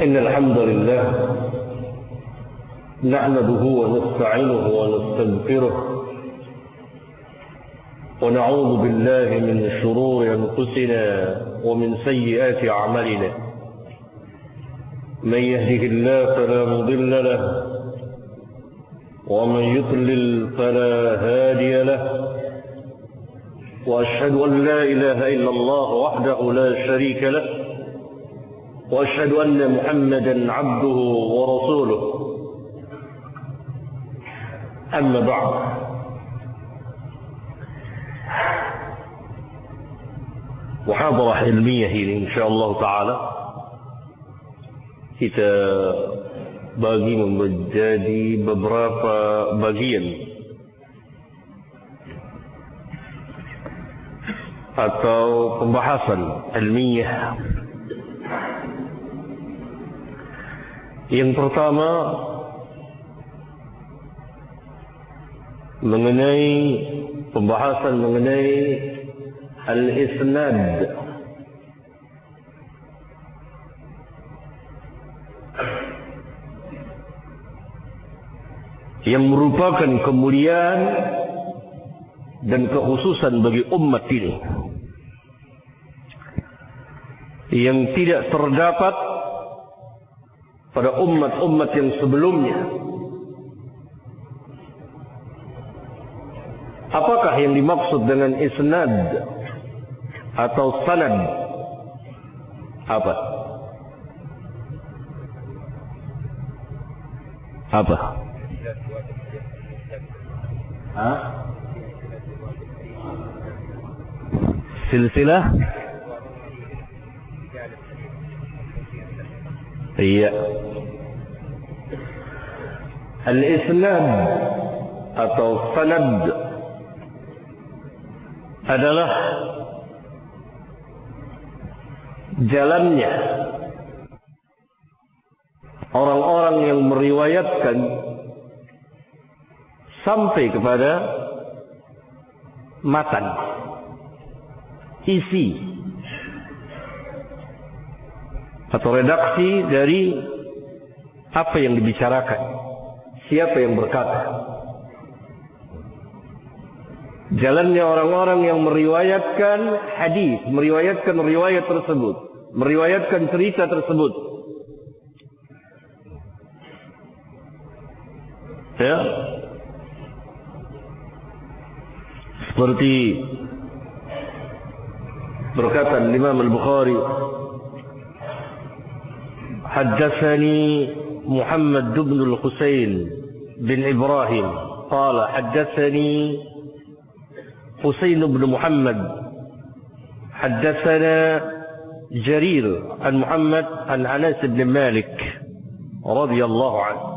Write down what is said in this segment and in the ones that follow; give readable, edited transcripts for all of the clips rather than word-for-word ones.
إن الحمد لله نحمده ونستعينه ونستغفره ونعوذ بالله من شرور أنفسنا ومن سيئات أعمالنا من يهده الله فلا مضل له ومن يضلل فلا هادي له وأشهد أن لا إله إلا الله وحده لا شريك له وأشهد أن محمدا عبده ورسوله أما بعد محاضرة علمية ini insyaallah taala kita bagi menjadi beberapa bagian atau pembahasan ilmiah. Yang pertama pembahasan mengenai al-isnad. Yang merupakan kemuliaan dan kekhususan bagi umat ini, yang tidak terdapat pada umat-umat yang sebelumnya. Apakah yang dimaksud dengan isnad atau sanad? Apa? Silsilah? Iya. Al-isnad atau sanad adalah jalannya orang-orang yang meriwayatkan sampai kepada matan, isi atau redaksi dari apa yang dibicarakan, siapa yang berkata. Jalannya orang-orang yang meriwayatkan hadis, meriwayatkan riwayat tersebut, meriwayatkan cerita tersebut. Ya, seperti berkata Imam Al-Bukhari, haddatsani Muhammad bin Al-Husain bin Ibrahim qala haddatsani Husain bin Muhammad haddatsana Jarir an Muhammad an Anas bin Malik radhiyallahu anhu.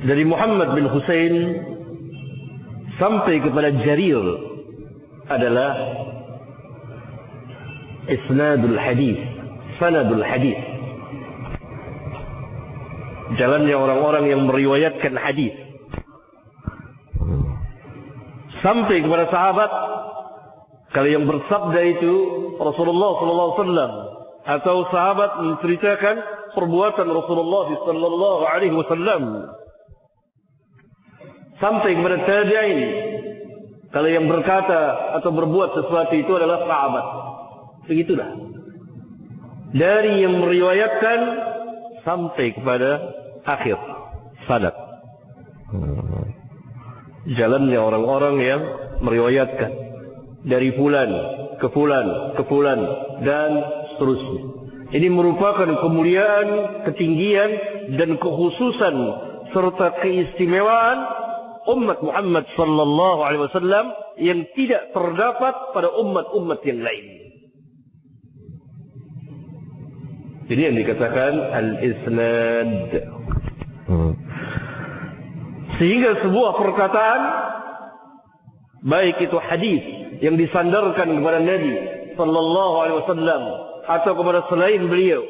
Dari Muhammad bin Husain sampai kepada Jarir adalah isnadul hadis, sanadul hadis, jalannya orang-orang yang meriwayatkan hadis sampai kepada sahabat. Kalau yang bersabda itu Rasulullah SAW, atau sahabat menceritakan perbuatan Rasulullah SAW, sampai kepada tabi'in. Kalau yang berkata atau berbuat sesuatu itu adalah sahabat. Begitulah, dari yang meriwayatkan sampai kepada akhir sanad, jalannya orang-orang yang meriwayatkan dari fulan ke fulan ke fulan dan seterusnya. Ini merupakan kemuliaan, ketinggian dan kekhususan serta keistimewaan umat Muhammad sallallahu alaihi wasallam yang tidak terdapat pada umat-umat yang lain. Ini yang dikatakan al-isnad. Sehingga sebuah perkataan, baik itu hadis yang disandarkan kepada Nabi sallallahu alaihi wasallam atau kepada selain beliau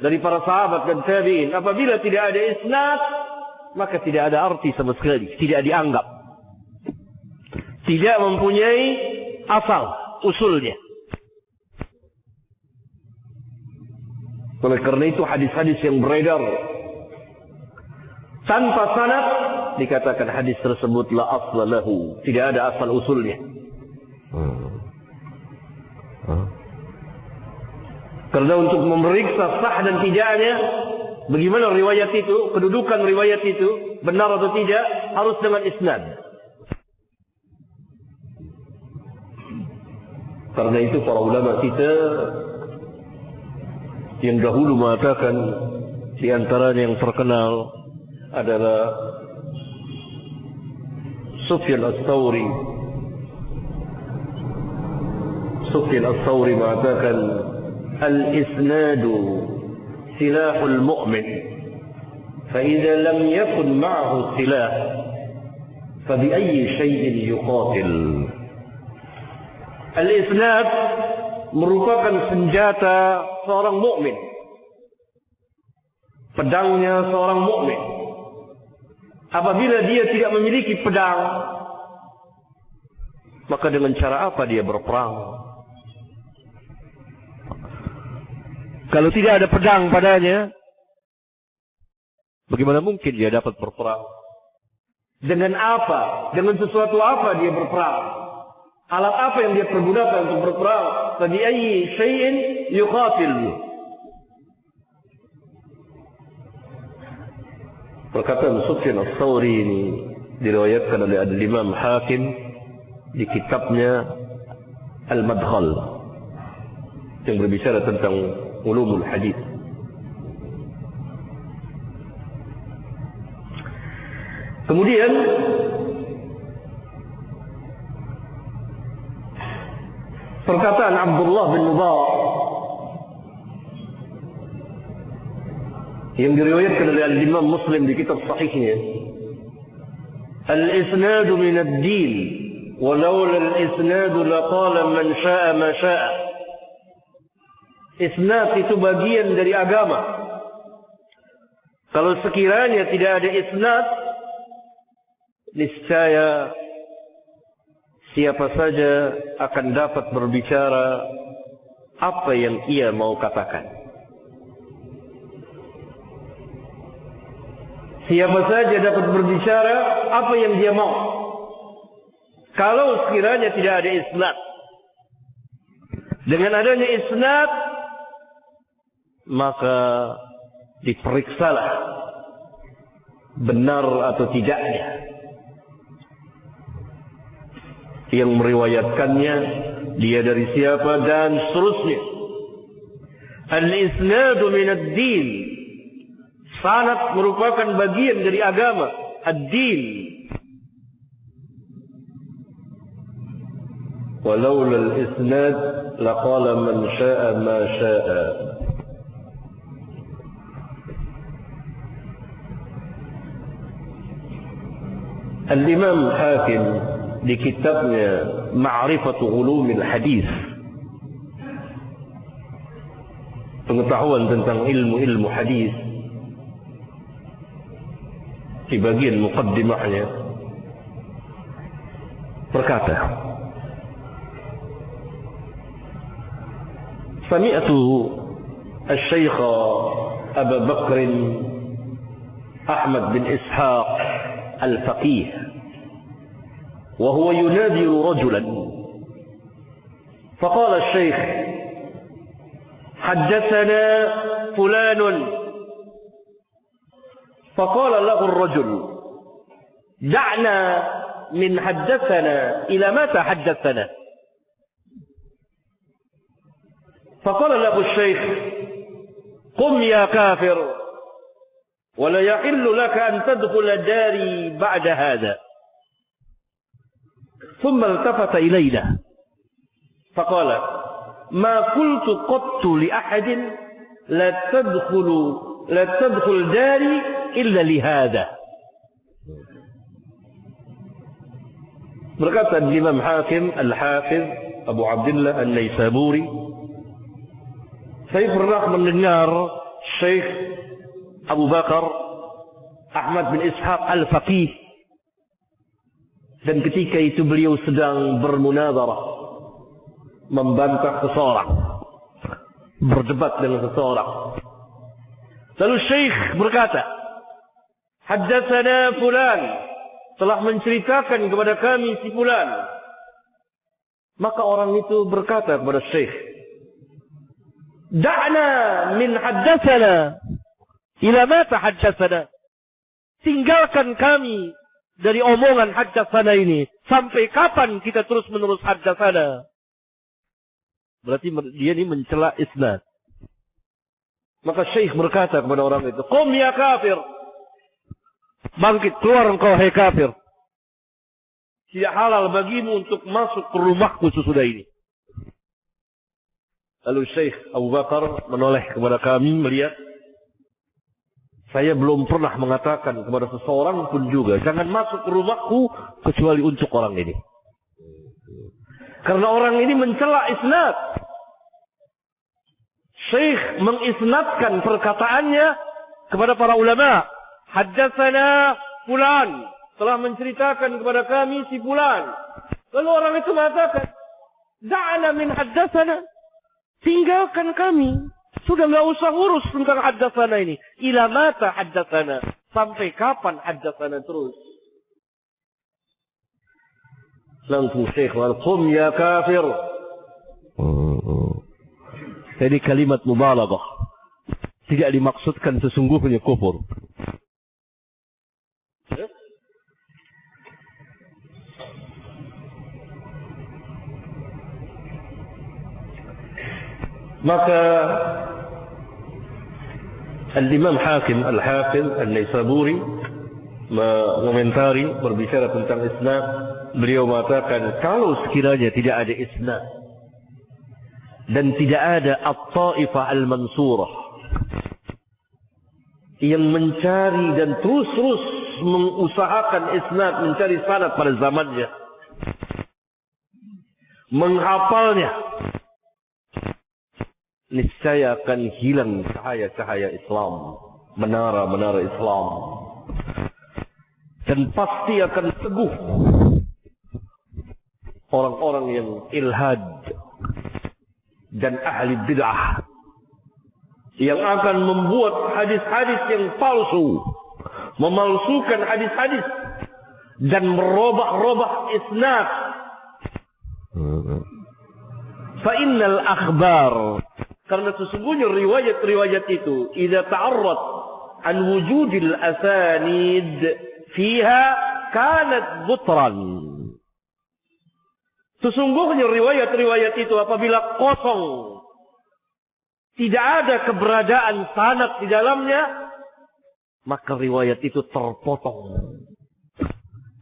dari para sahabat dan tabi'in, apabila tidak ada isnad, maka tidak ada arti sama sekali, tidak dianggap, tidak mempunyai asal usulnya. Oleh karena itu hadis-hadis yang beredar tanpa sanad dikatakan hadis tersebut la asla lahu, tidak ada asal usulnya. Karena untuk memeriksa sah dan tidaknya, bagaimana riwayat itu, kedudukan riwayat itu, benar atau tidak, harus dengan isnad. Karena itu para ulama kita yang dahulu mengatakan, di antaranya yang terkenal adalah Sufyan Ats-Tsauri. Sufyan Ats-Tsauri mengatakan, al-isnadu silahul mu'min, فإذا لم يكن معه السلاح فبأي شيء يقاتل. Al-isnad merupakan senjata seorang mukmin, pedangnya seorang mukmin. Apabila dia tidak memiliki pedang, maka dengan cara apa dia berperang? Kalau tidak ada pedang padanya, bagaimana mungkin dia dapat berperang? Dengan apa? Dengan sesuatu apa dia berperang? Alat apa yang dia pergunakan untuk berperang? Fabi ayyi syai'in yuqatil. Perkataan Sufyan Ats-Tsauri ini diriwayatkan oleh Al-Imam Hakim di kitabnya Al-Madkhal yang berbicara tentang ulumul hadis. Kemudian perkataan Abdullah bin Mubarak yang diriwayatkan oleh Imam Muslim di kitab sahihnya, al-isnadu min ad-din walaula al-isnadu laqala man syaa ma syaa. Isnad itu bagian dari agama. Kalau sekiranya tidak ada isnad, niscaya siapa saja akan dapat berbicara apa yang ia mau katakan. Siapa saja dapat berbicara apa yang dia mau. Kalau sekiranya tidak ada isnad. Dengan adanya isnad, maka diperiksalah benar atau tidaknya yang meriwayatkannya, dia dari siapa, dan seterusnya. Al-isnadu min ad-din, sanad merupakan bagian dari agama. Ad-din, walaula al-isnad laqala man syaa ma syaa. Al-Imam Hakim di kitabnya Ma'rifatu Ulumil Hadis, pengetahuan tentang ilmu-ilmu hadis, di bagian muqaddimahnya berkata, Sami'tu al-Syaikh Abu Bakr Ahmad bin Ishaq al-Faqih وهو ينادي رجلا فقال الشيخ حدثنا فلان فقال له الرجل دعنا من حدثنا إلى متى حدثنا فقال له الشيخ قم يا كافر ولا يحل لك أن تدخل داري بعد هذا ثم التفت إلينا فقال ما قلت قط لأحد لا تدخل داري إلا لهذا. Berkata Imam Hakim Al-Hafiz Abu Abdullah An-Naisaburi, saya pernah mendengar Syekh Abu Bakar Ahmad bin Ishaq Al-Faqih, dan ketika itu beliau sedang bermunadharah, membantah seseorang, berdebat dengan seseorang. Lalu Syekh berkata, haddatsana fulan, telah menceritakan kepada kami si fulan. Maka orang itu berkata kepada Syekh, da'na min haddatsana ila ma tahaddatsana. Tinggalkan kami dari omongan haddatsana ini. Sampai kapan kita terus menerus haddatsana? Berarti dia ini mencela isnad. Maka Syekh berkata kepada orang itu, qum ya kafir. Bangkit, keluar engkau hai kafir. Tidak halal bagimu untuk masuk ke rumahku sesudah ini. Lalu Syekh Abu Bakar menoleh kepada kami melihat, saya belum pernah mengatakan kepada seseorang pun juga, jangan masuk ke rumahku kecuali untuk orang ini. Karena orang ini mencela isnad. Syekh mengisnadkan perkataannya kepada para ulama. Haddatsana fulan, telah menceritakan kepada kami si fulan. Lalu orang itu mengatakan, da'ana min haddatsana. Tinggalkan kami. Sudah enggak usah urus tentang haddatsana ini. Ila mata haddatsana. Sampai kapan haddatsana terus? Langsung Syekh qum ya kafir. Jadi kalimat mubalaghah. Tidak dimaksudkan sesungguhnya kufur. Maka Al-Imam Hakim Al-Hafiz An-Naisaburi mengomentari, berbicara tentang isnad. Beliau mengatakan, kalau sekiranya tidak ada isnad dan tidak ada at-ta'ifah al-mansurah yang mencari dan terus-terus mengusahakan isnad, mencari sanad pada zamannya, menghafalnya, niscaya akan hilang cahaya-cahaya Islam, menara-menara Islam, dan pasti akan teguh orang-orang yang ilhad dan ahli bid'ah yang akan membuat hadis-hadis yang palsu, memalsukan hadis-hadis dan merubah-rubah isnad. Fa innal akhbar, karena sesungguhnya riwayat-riwayat itu idza ta'arrad an wujudil asanid fiha kanat butran. Sesungguhnya riwayat-riwayat itu apabila kosong, tidak ada keberadaan sanad di dalamnya, maka riwayat itu terpotong.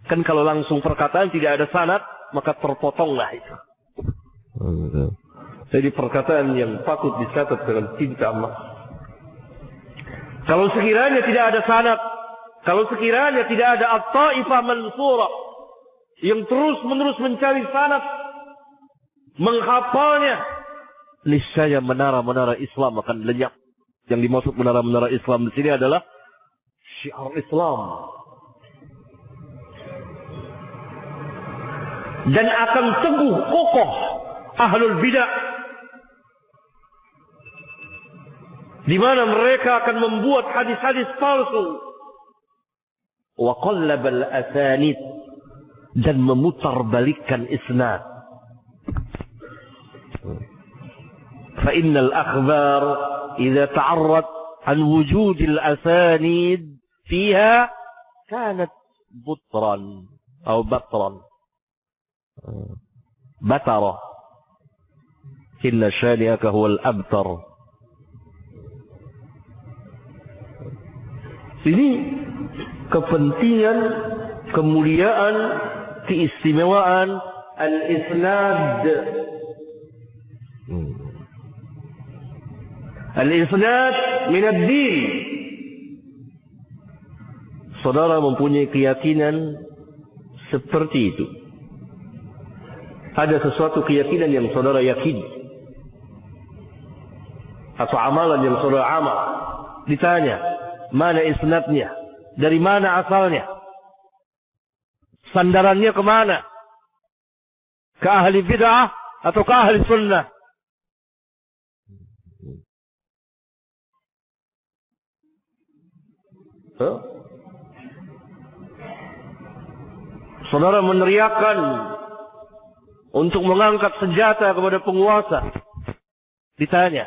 Kan kalau langsung perkataan tidak ada sanad, maka terpotonglah itu. Jadi perkataan yang patut dicatat dengan tinta emas. Kalau sekiranya tidak ada sanad, kalau sekiranya tidak ada at-ta'ifah mansurah yang terus-menerus mencari sanad, menghafalnya, niscaya menara-menara Islam akan lenyap. Yang dimaksud menara-menara Islam di sini adalah syiar Islam. Dan akan teguh kokoh ahlul bidah, di mana mereka akan membuat hadis-hadis palsu, wa qallabal asanid, dan memutarbalikkan isnad. Fa innal akhbar idza ta'arrad an wujudil asanid fiha kanat butran atau batran. Batara. Inna syani'aka huwal abtar. Ini kepentingan, kemuliaan, keistimewaan al-isnad. Al-isnad min ad-din. Saudara mempunyai keyakinan seperti itu. Ada sesuatu keyakinan yang saudara yakin, atau amalan yang saudara amal, ditanya, mana isnadnya? Dari mana asalnya? Sandarannya kemana? Ke ahli bid'ah atau ke ahli sunnah? Saudara meneriakkan untuk mengangkat senjata kepada penguasa. Ditanya,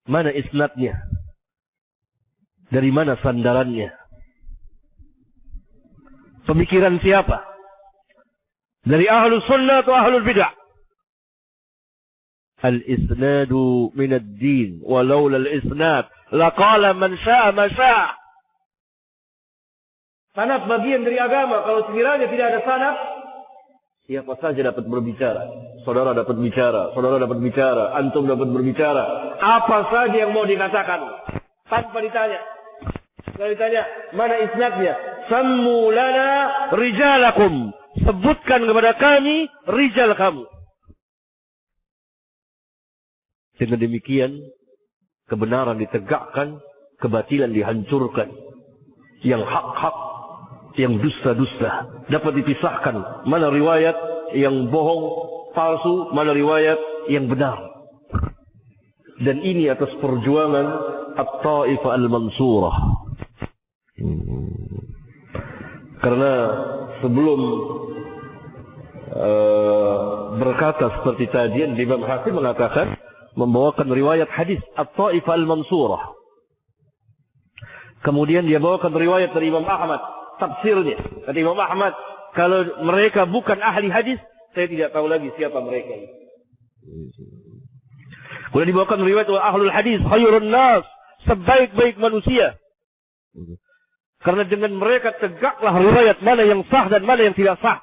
mana isnadnya? Dari mana sandarannya? Pemikiran siapa? Dari ahlus sunnah atau ahlul bid'ah? Al-isnadu minad din, walau al-isnad laqala man syaa ma syaa. Sanad bagian dari agama. Kalau sekiranya tidak ada sanad, siapa saja dapat berbicara. Saudara dapat bicara, saudara dapat bicara, antum dapat berbicara. Apa saja yang mau dikatakan tanpa ditanya. Kalau ditanya, mana isnadnya? Sammu lana rijalakum. Sebutkan kepada kami rijal kamu. Dengan demikian, kebenaran ditegakkan, kebatilan dihancurkan. Yang hak-hak, yang dusta-dusta dapat dipisahkan. Mana riwayat yang bohong, palsu, mana riwayat yang benar. Dan ini atas perjuangan At-Taifah Al-Mansurah. Karena sebelum berkata seperti tadi, Imam Hakim mengatakan membawakan riwayat hadis At-Taifah Al-Mansurah. Kemudian dia bawakan riwayat dari Imam Ahmad, tafsirnya. Kata Imam Ahmad, kalau mereka bukan ahli hadis, saya tidak tahu lagi siapa mereka. Kemudian dibawakan riwayat ahlul hadis, khairun nas, sebaik-baik manusia. Karena dengan mereka tegaklah riwayat mana yang sah dan mana yang tidak sah.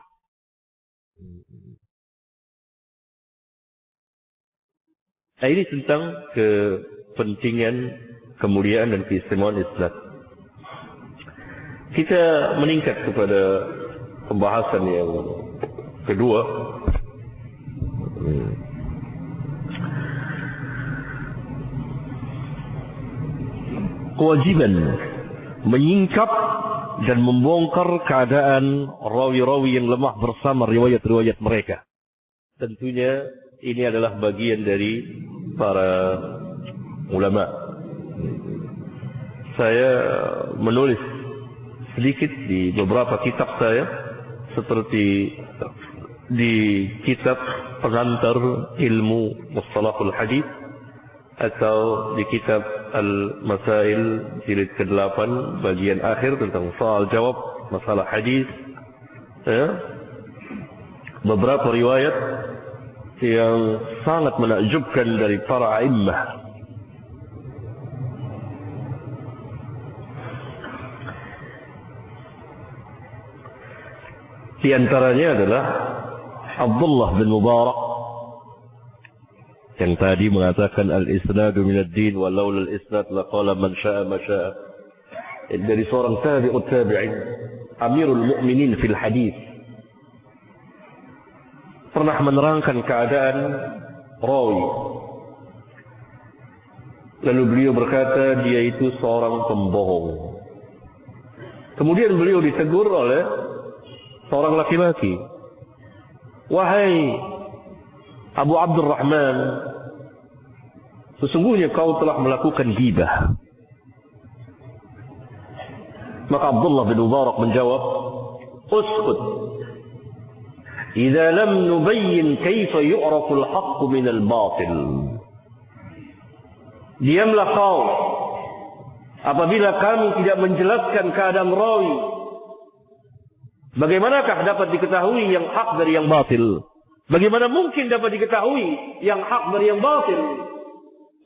Nah, ini tentang kepentingan, kemuliaan dan keistimewaan Islam. Kita meningkat kepada pembahasan yang kedua. Kewajiban menyingkap dan membongkar keadaan rawi-rawi yang lemah bersama riwayat-riwayat mereka. Tentunya ini adalah bagian dari para ulama. Saya menulis sedikit di beberapa kitab saya, seperti di kitab pengantar ilmu mustalahul hadis, atau di kitab Al-Masail jilid ke-8 bagian akhir tentang soal jawab masalah hadis, beberapa riwayat yang sangat menakjubkan dari para a'immah. Di antaranya adalah Abdullah bin Mubarak yang tadi mengatakan al-isnadu minad din wa laula al-isnad laqala man syaa ma syaa. Dari seorang tabi'ut tabi'in, Amirul Mukminin fil hadis, pernah menerangkan keadaan rawi. Lalu beliau berkata dia itu seorang pembohong. Kemudian beliau ditegur oleh seorang laki-laki. Wahai Abu Abdurrahman, sesungguhnya kau telah melakukan ghibah. Maka Abdullah bin Mubarak menjawab, uskut, idza lam nubayyin kaifa yu'rafu al-haqq min al-batil. Diamlah kau apabila kami tidak menjelaskan keadaan rawi. Bagaimanakah dapat diketahui yang hak dari yang batil? Bagaimana mungkin dapat diketahui yang hak dari yang batil?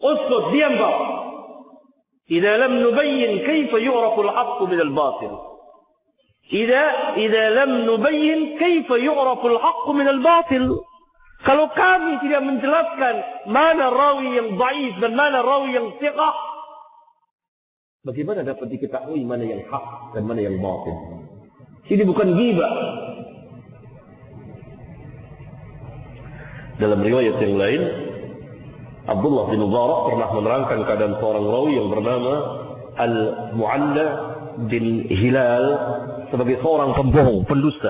Uskut, diam kau. Idza lam nubayyin kaifa yu'rafu al-haqq min al-batil. Idza lam nubayyin kaifa yu'rafu al-haqq min al-batil. Kalau kami tidak menjelaskan mana rawi yang dhaif dan mana rawi yang thiqah, bagaimana dapat diketahui mana yang hak dan mana yang batil? Ini bukan ghibah. Dalam riwayat yang lain, Abdullah bin Mubarak pernah menerangkan keadaan seorang rawi yang bernama Al-Mu'alla bin Hilal sebagai seorang pembohong, pendusta.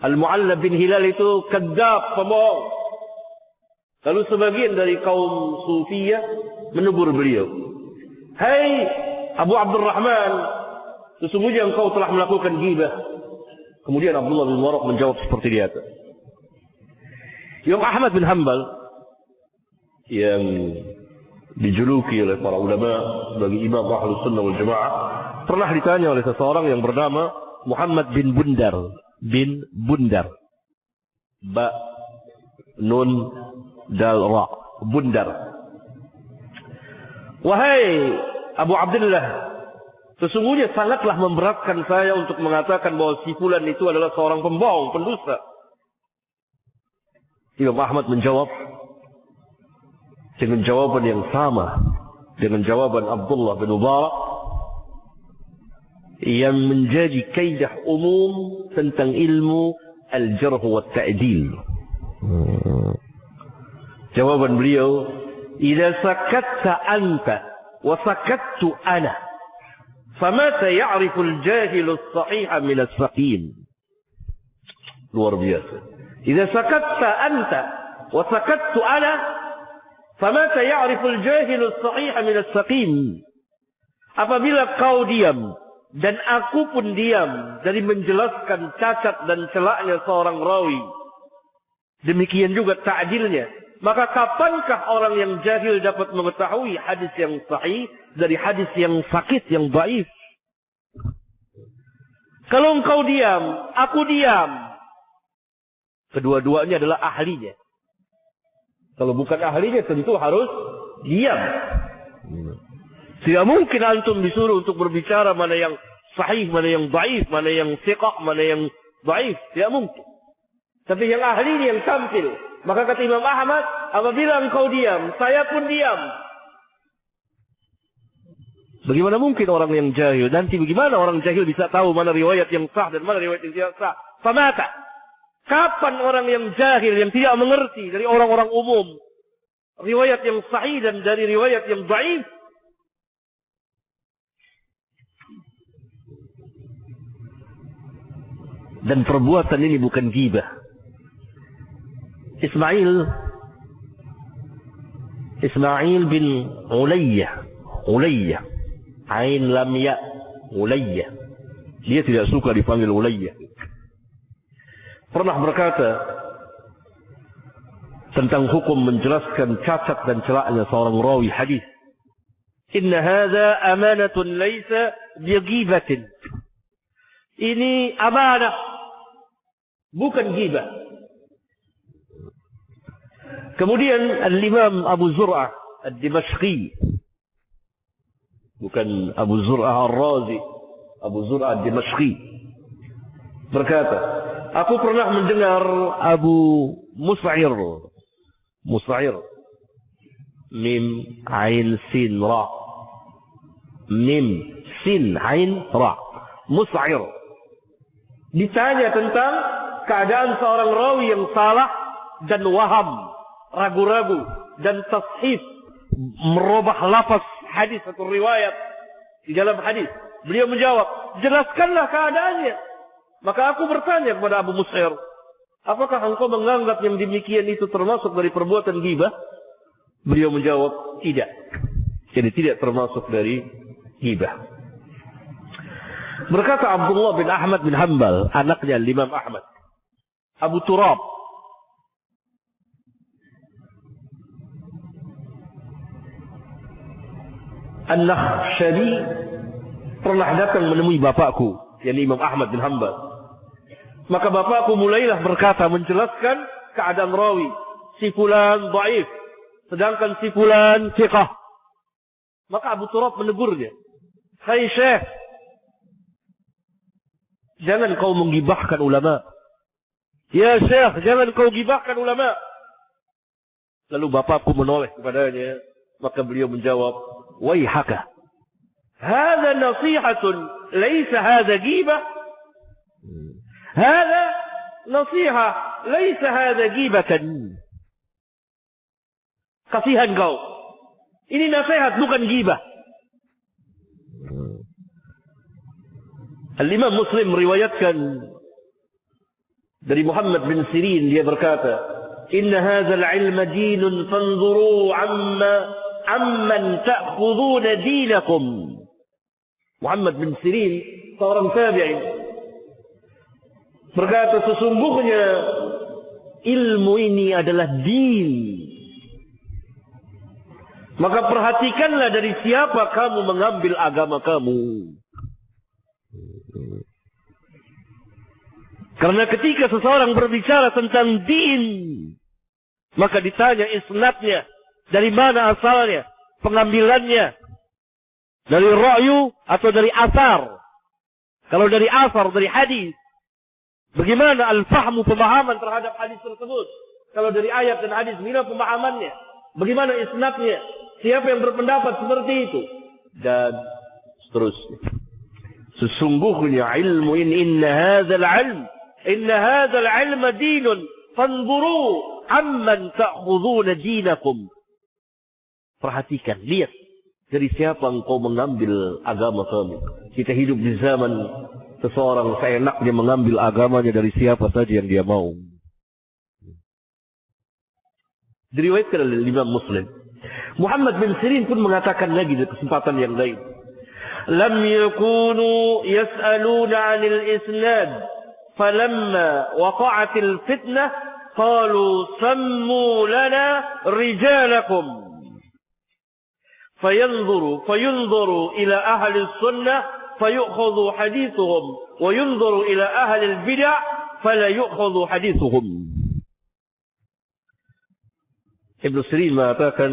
Al-Mu'alla bin Hilal itu kadzab, pembohong. Lalu sebagian dari kaum Sufiyah menegur beliau, "Hai Abu Abdurrahman, sesungguhnya engkau telah melakukan ghibah. Kemudian Abdullah bin Mubarak menjawab seperti di atas. Imam Ahmad bin Hanbal yang dijuluki oleh para ulama sebagai imam Ahlus Sunnah wal Jamaah pernah ditanya oleh seseorang yang bernama Muhammad bin Bundar. Ba nun dal ra, Bundar. Wahai Abu Abdullah, sesungguhnya sangatlah memberatkan saya untuk mengatakan bahwa si fulan itu adalah seorang pembohong, pendusta. Imam Ahmad menjawab dengan jawaban yang sama dengan jawaban Abdullah bin Mubarak yang menjadi kaidah umum tentang ilmu al-jarh wa ta'dil. Jawaban beliau, "Idza sakatta anta wa sakattu ana, famata ya'rifu al-jahilu as-sahiha min as-saqim." Luar biasa. "Idza sakatta anta wa sakattu ana, famata ya'rifu al-jahilu as-sahiha min as-saqim." Apabila kau diam dan aku pun diam dari menjelaskan cacat dan celaknya seorang rawi, demikian juga ta'dilnya, maka kapankah orang yang jahil dapat mengetahui hadis yang sahih dari hadis yang sakit, yang dhaif? Kalau engkau diam, aku diam, kedua-duanya adalah ahlinya. Kalau bukan ahlinya tentu harus diam. Tidak mungkin antum disuruh untuk berbicara mana yang sahih, mana yang dhaif, mana yang thiqah, mana yang dhaif. Tidak mungkin. Tapi yang ahli ini yang tampil. Maka kata Imam Ahmad, apabila engkau diam, saya pun diam. Bagaimana mungkin orang yang jahil? Nanti bagaimana orang jahil bisa tahu mana riwayat yang sah dan mana riwayat yang tidak sah? Famata. Kapan orang yang jahil, yang tidak mengerti dari orang-orang umum, riwayat yang sahih dan dari riwayat yang dhaif? Dan perbuatan ini bukan ghibah. Ismail bin Ulayyah, Ain lam ya, Ulayyah. Dia tidak suka dipanggil Ulayyah. Pernah berkata tentang hukum menjelaskan cacat dan celaknya seorang rawi hadis. Inna hadza amanatun laysa bighibatin. Ini amanah, bukan ghibah. Kemudian Al-Imam Abu Zur'ah Ad-Dimashqi, bukan Abu Zur'ah Ar-Razi, Abu Zur'ah Ad-Dimashqi, berkata, aku pernah mendengar Abu Mus'ir, Mim Ain Sin Ra, Mim Sin Ain Ra, Mus'ir, ditanya tentang keadaan seorang rawi yang salah dan waham, ragu-ragu dan tashif, merubah lafaz hadis atau riwayat di dalam hadis. Beliau menjawab, jelaskanlah keadaannya. Maka aku bertanya kepada Abu Mus'ir, apakah engkau menganggap yang demikian itu termasuk dari perbuatan ghibah? Beliau menjawab, tidak. Jadi tidak termasuk dari ghibah. Berkata Abdullah bin Ahmad bin Hanbal, anaknya Imam Ahmad, Abu Turab, An-Nakhshari pernah datang menemui bapakku, yakni Imam Ahmad bin Hanbal. Maka bapakku mulailah berkata, menjelaskan keadaan rawi, si fulan dhaif, sedangkan si fulan thiqah. Maka Abu Turab menegurnya, hai Syekh, jangan kau menggibahkan ulama. Ya Syekh, jangan kau gibahkan ulama. Lalu bapakku menoleh kepadanya, maka beliau menjawab, waihaka, hadha nasihatun laysa hadha ghibah. Hadha nasihah laysa hadha ghibatan. Kasihan kau, ini nasihat bukan ghibah. Al-Imam Muslim meriwayatkan dari Muhammad bin Sirin, dia berkata, inna hadha al-ilma dinun fanzuru amman ta'khuduna dinakum. Muhammad bin Sirin seorang tabi'in berkata, sesungguhnya ilmu ini adalah din. Maka perhatikanlah dari siapa kamu mengambil agama kamu. Karena ketika seseorang berbicara tentang din, maka ditanya isnadnya, dari mana asalnya, pengambilannya, dari ra'yu atau dari asar. Kalau dari asar, dari hadis, bagaimana al-fahmu, pemahaman terhadap hadis tersebut. Kalau dari ayat dan hadis, bagaimana pemahamannya, bagaimana isnadnya, siapa yang berpendapat seperti itu, dan seterusnya. Sesungguhnya ilmu ini, inna hadzal ilma dinun fanzuru amman ta'khuduna dinakum. Perhatikan, lihat dari siapa engkau mengambil agama kamu. Kita hidup di zaman seseorang seenaknya mengambil agamanya dari siapa saja yang dia mau. Diriwayatkan oleh Imam Muslim. Muhammad bin Sirin pun mengatakan lagi di kesempatan yang lain, lam yakunu yas'aluna 'anil isnad falamma waqa'atil fitnah qalu sammu lana rijalakum fayunzuru ila ahli sunnah fayukhadhu hadithuhum wa yunzuru ila ahli bid'ah fala yukhadhu hadithuhum. Ibnu Sirin mengatakan,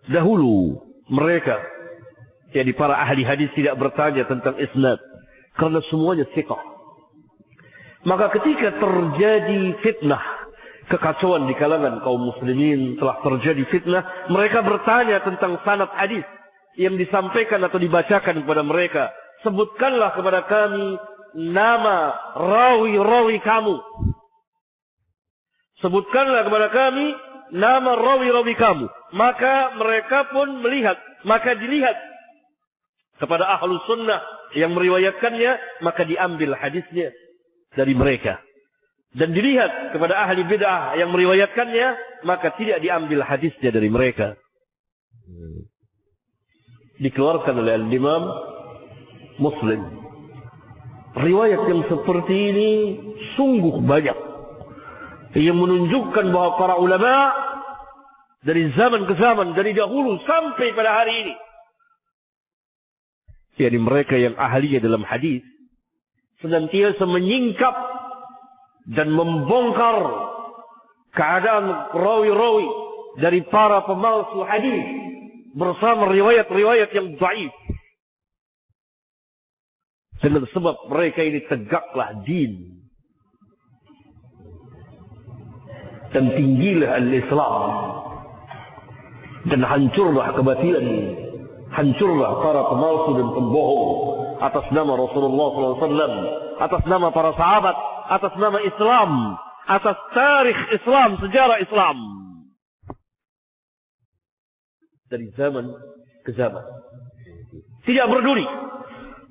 dahulu mereka, jadi para ahli hadis, tidak bertanya tentang isnad karena semuanya thiqah. Maka ketika terjadi fitnah, kekacauan di kalangan kaum muslimin, telah terjadi fitnah, mereka bertanya tentang sanad hadis yang disampaikan atau dibacakan kepada mereka. Sebutkanlah kepada kami nama rawi-rawi kamu. Sebutkanlah kepada kami nama rawi-rawi kamu. Maka mereka pun melihat, maka dilihat kepada ahlu sunnah yang meriwayatkannya, maka diambil hadisnya dari mereka. Dan dilihat kepada ahli bid'ah yang meriwayatkannya, maka tidak diambil hadisnya dari mereka. Dikeluarkan oleh Imam Muslim. Riwayat yang seperti ini sungguh banyak, yang menunjukkan bahwa para ulama dari zaman ke zaman, dari dahulu sampai pada hari ini, yakni mereka yang ahlinya dalam hadis, senantiasa menyingkap dan membongkar keadaan rawi-rawi dari para pemalsu hadis bersama riwayat-riwayat yang dhaif. Dengan sebab mereka ini tegaklah din dan tinggilah al-Islam dan hancurlah kebatilan, hancurlah para pemalsu dan pembohong atas nama Rasulullah SAW, atas nama para sahabat, atas nama Islam, atas tarikh Islam, sejarah Islam, dari zaman ke zaman. Tidak peduli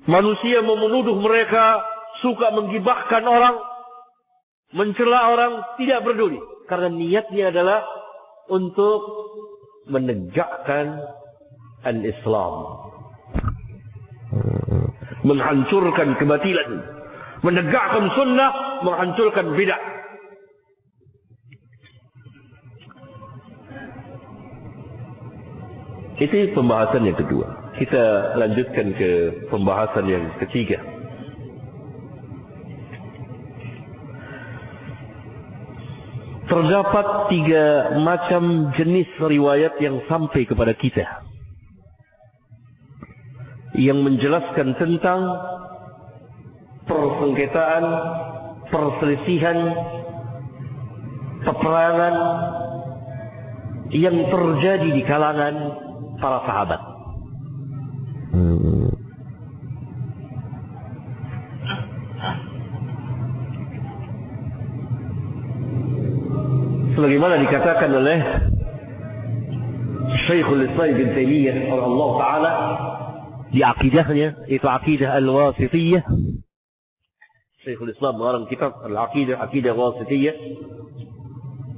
manusia mau menuduh mereka suka menggibahkan orang, mencela orang, tidak peduli, karena niatnya adalah untuk menegakkan al-Islam, menghancurkan kebatilan, menegakkan sunnah, menghancurkan bid'ah. Itu pembahasan yang kedua. Kita lanjutkan ke pembahasan yang ketiga. Terdapat 3 macam jenis riwayat yang sampai kepada kita, yang menjelaskan tentang persengketaan, perselisihan, peperangan yang terjadi di kalangan para sahabat. Sebagaimana dikatakan oleh Syekhul Islam Ibn Taimiyah rahimahullah taala di akidahnya, itu akidah al-wasithiyah. Syekhul Islam mengarang kitab al-aqidah, akidah wasithiyah,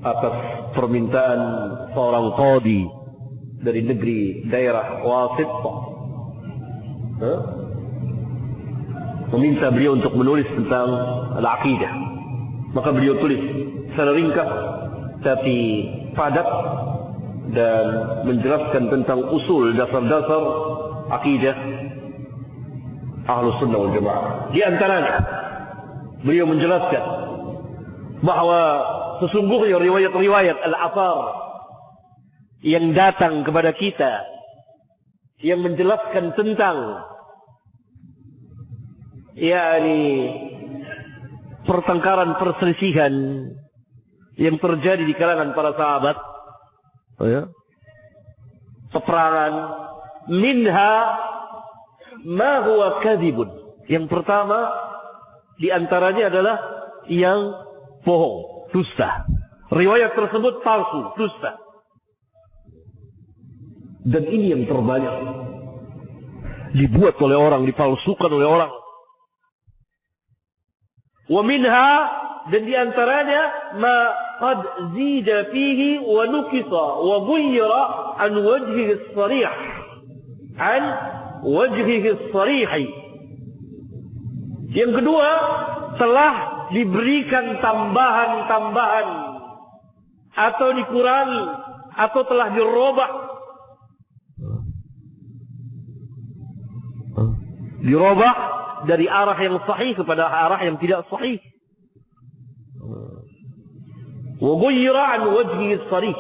atas permintaan seorang qadi dari negeri daerah Wasit, meminta beliau untuk menulis tentang al-aqidah. Maka beliau tulis secara ringkas tapi padat dan menjelaskan tentang usul dasar-dasar akidah Ahlus Sunnah wal Jamaah. Di antaranya beliau menjelaskan bahwa sesungguhnya riwayat-riwayat al-athar yang datang kepada kita yang menjelaskan tentang pertengkaran perselisihan yang terjadi di kalangan para sahabat, peperangan, minha ma huwa kadzibun. Yang pertama di antaranya adalah yang bohong, dusta. Riwayat tersebut palsu, dusta. Dan ini yang terbanyak dibuat oleh orang, dipalsukan oleh orang. Wa minha, dan di antaranya ma qad zida fihi wa nukisa wa ghayyara an wajhihi as-sarih. An wajhihi as-sarih. Yang kedua, telah diberikan tambahan-tambahan atau dikurangi atau telah dirubah dari arah yang sahih kepada arah yang tidak sahih. Wa ghayyara an wajhihi as-sarih,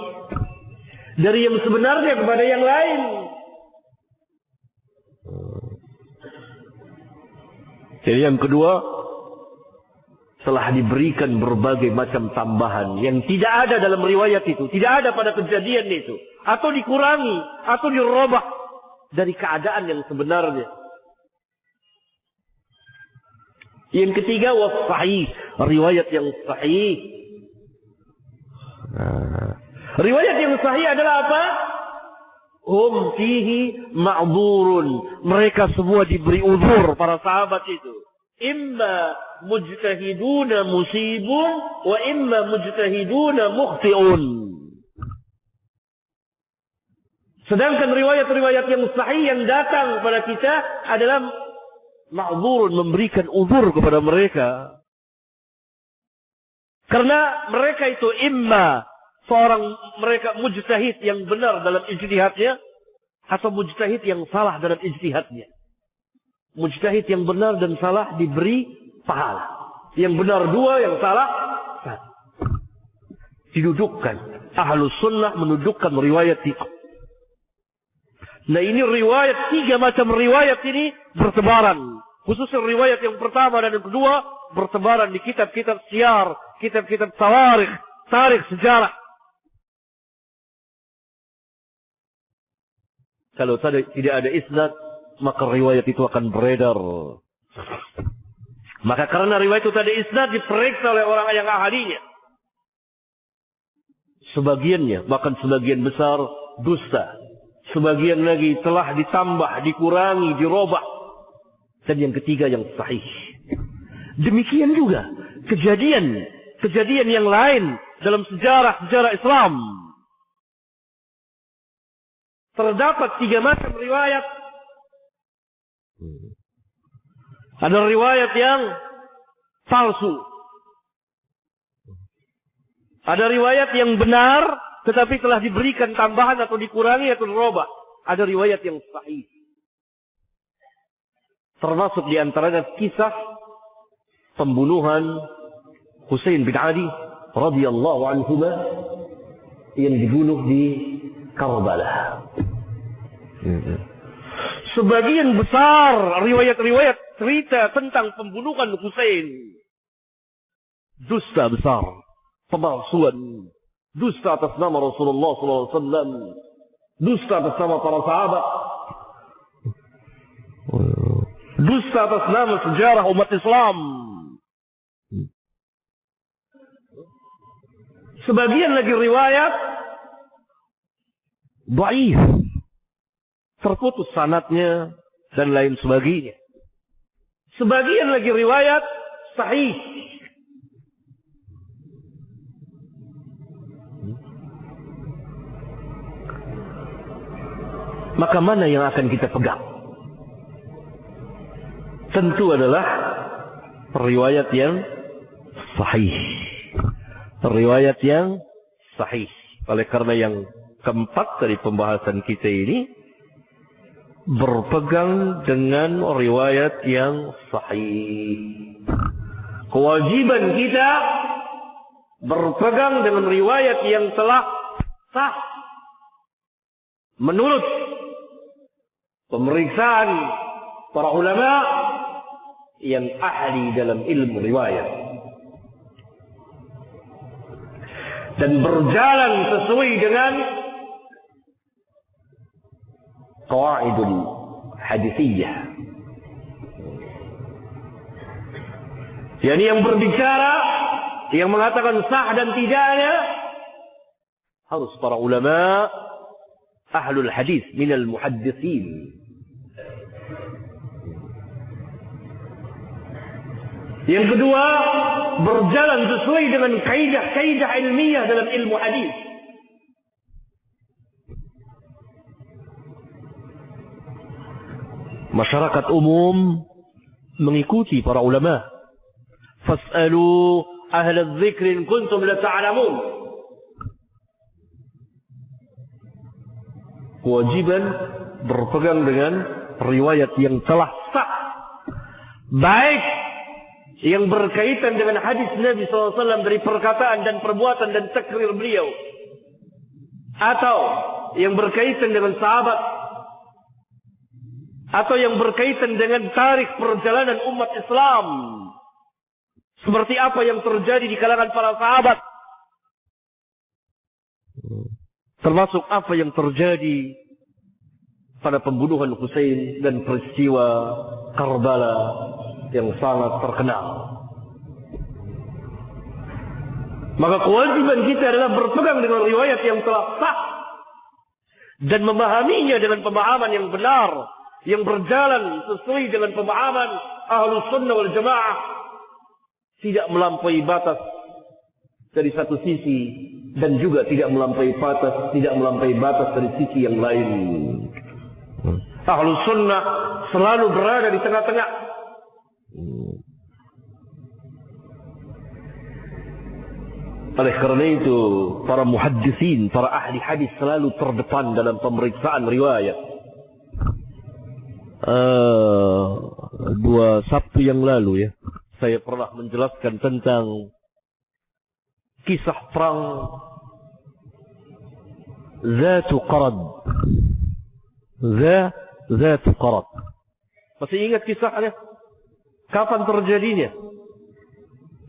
dari yang sebenarnya kepada yang lain. Jadi yang kedua, telah diberikan berbagai macam tambahan yang tidak ada dalam riwayat itu, tidak ada pada kejadian itu, atau dikurangi atau dirubah dari keadaan yang sebenarnya. Yang ketiga, was-sahih, riwayat yang sahih. Riwayat yang sahih adalah apa? Hum fihi ma'dzurun, mereka semua diberi uzur, para sahabat itu. Imma mujtahiduna musibun wa imma mujtahiduna mukhti'un. Sedangkan riwayat-riwayat yang sahih yang datang kepada kita adalah ma'dzurun, memberikan uzur kepada mereka. Karena mereka itu imma seorang mereka mujtahid yang benar dalam ijtihadnya atau mujtahid yang salah dalam ijtihadnya. Mujtahid yang benar dan salah diberi pahala. Yang benar dua, yang salah satu. Didudukkan. Ahlus Sunnah menudukkan riwayat itu. Nah, ini riwayat, tiga macam riwayat ini bertebaran. Khususnya riwayat yang pertama dan yang kedua bertebaran di kitab-kitab syiar, kitab-kitab tarikh sejarah. Kalau tidak ada isnad, maka riwayat itu akan beredar. Maka karena riwayat itu tadi isnad, diperiksa oleh orang yang ahlinya. Sebagiannya, bahkan sebagian besar dusta. Sebagian lagi telah ditambah, dikurangi, dirubah. Dan yang ketiga yang sahih. Demikian juga kejadian yang lain dalam sejarah Islam. Terdapat tiga macam riwayat. Ada riwayat yang palsu. Ada riwayat yang benar, tetapi telah diberikan tambahan atau dikurangi atau dirubah. Ada riwayat yang sahih. Termasuk di antaranya kisah pembunuhan Husain bin Ali radhiyallahu anhu yang dibunuh di Karbala. Sebagian besar riwayat-riwayat cerita tentang pembunuhan Husain dusta besar, pemalsuan, dusta atas nama Rasulullah SAW, dusta atas nama para sahabat, dusta atas nama sejarah umat Islam. Sebagian lagi riwayat dhaif, terputus sanadnya dan lain sebagainya. Sebagian lagi riwayat sahih. Maka mana yang akan kita pegang? tentu adalah riwayat yang sahih. Riwayat yang sahih. Oleh karena yang keempat dari pembahasan kita ini berpegang dengan riwayat yang sahih. Kewajiban kita berpegang dengan riwayat yang telah sah menurut pemeriksaan para ulama yang ahli dalam ilmu riwayat, dan berjalan sesuai dengan qawaidul hadithiyah. Yani yang berbicara, yang mengatakan sah dan tidaknya harus para ulama ahlul hadis minal muhaddithin. Yang kedua, berjalan sesuai dengan kaidah-kaidah ilmiah dalam ilmu hadis. Masyarakat umum mengikuti para ulama. Fas'alu ahla dzikri in kuntum la ta'lamun. Kewajiban berpegang dengan riwayat yang telah sah, baik yang berkaitan dengan hadis Nabi SAW dari perkataan dan perbuatan dan takrir beliau, atau yang berkaitan dengan sahabat, atau yang berkaitan dengan tarikh perjalanan umat Islam, seperti apa yang terjadi di kalangan para sahabat, termasuk apa yang terjadi pada pembunuhan Husain dan peristiwa Karbala yang sangat terkenal. Maka kewajiban kita adalah berpegang dengan riwayat yang telah sah dan memahaminya dengan pemahaman yang benar, yang berjalan sesuai dengan pemahaman Ahlus Sunnah wal Jamaah, tidak melampaui batas dari satu sisi dan juga tidak melampaui batas dari sisi yang lain. Ahlus Sunnah selalu berada di tengah-tengah. Oleh karena itu, para muhaddithin, para ahli hadis selalu terdepan dalam pemeriksaan riwayat. 2 Sabtu yang lalu ya, saya pernah menjelaskan tentang kisah perang Zatu Qarad. Zatu Qarad. Masih ingat kisahnya? Kapan terjadinya?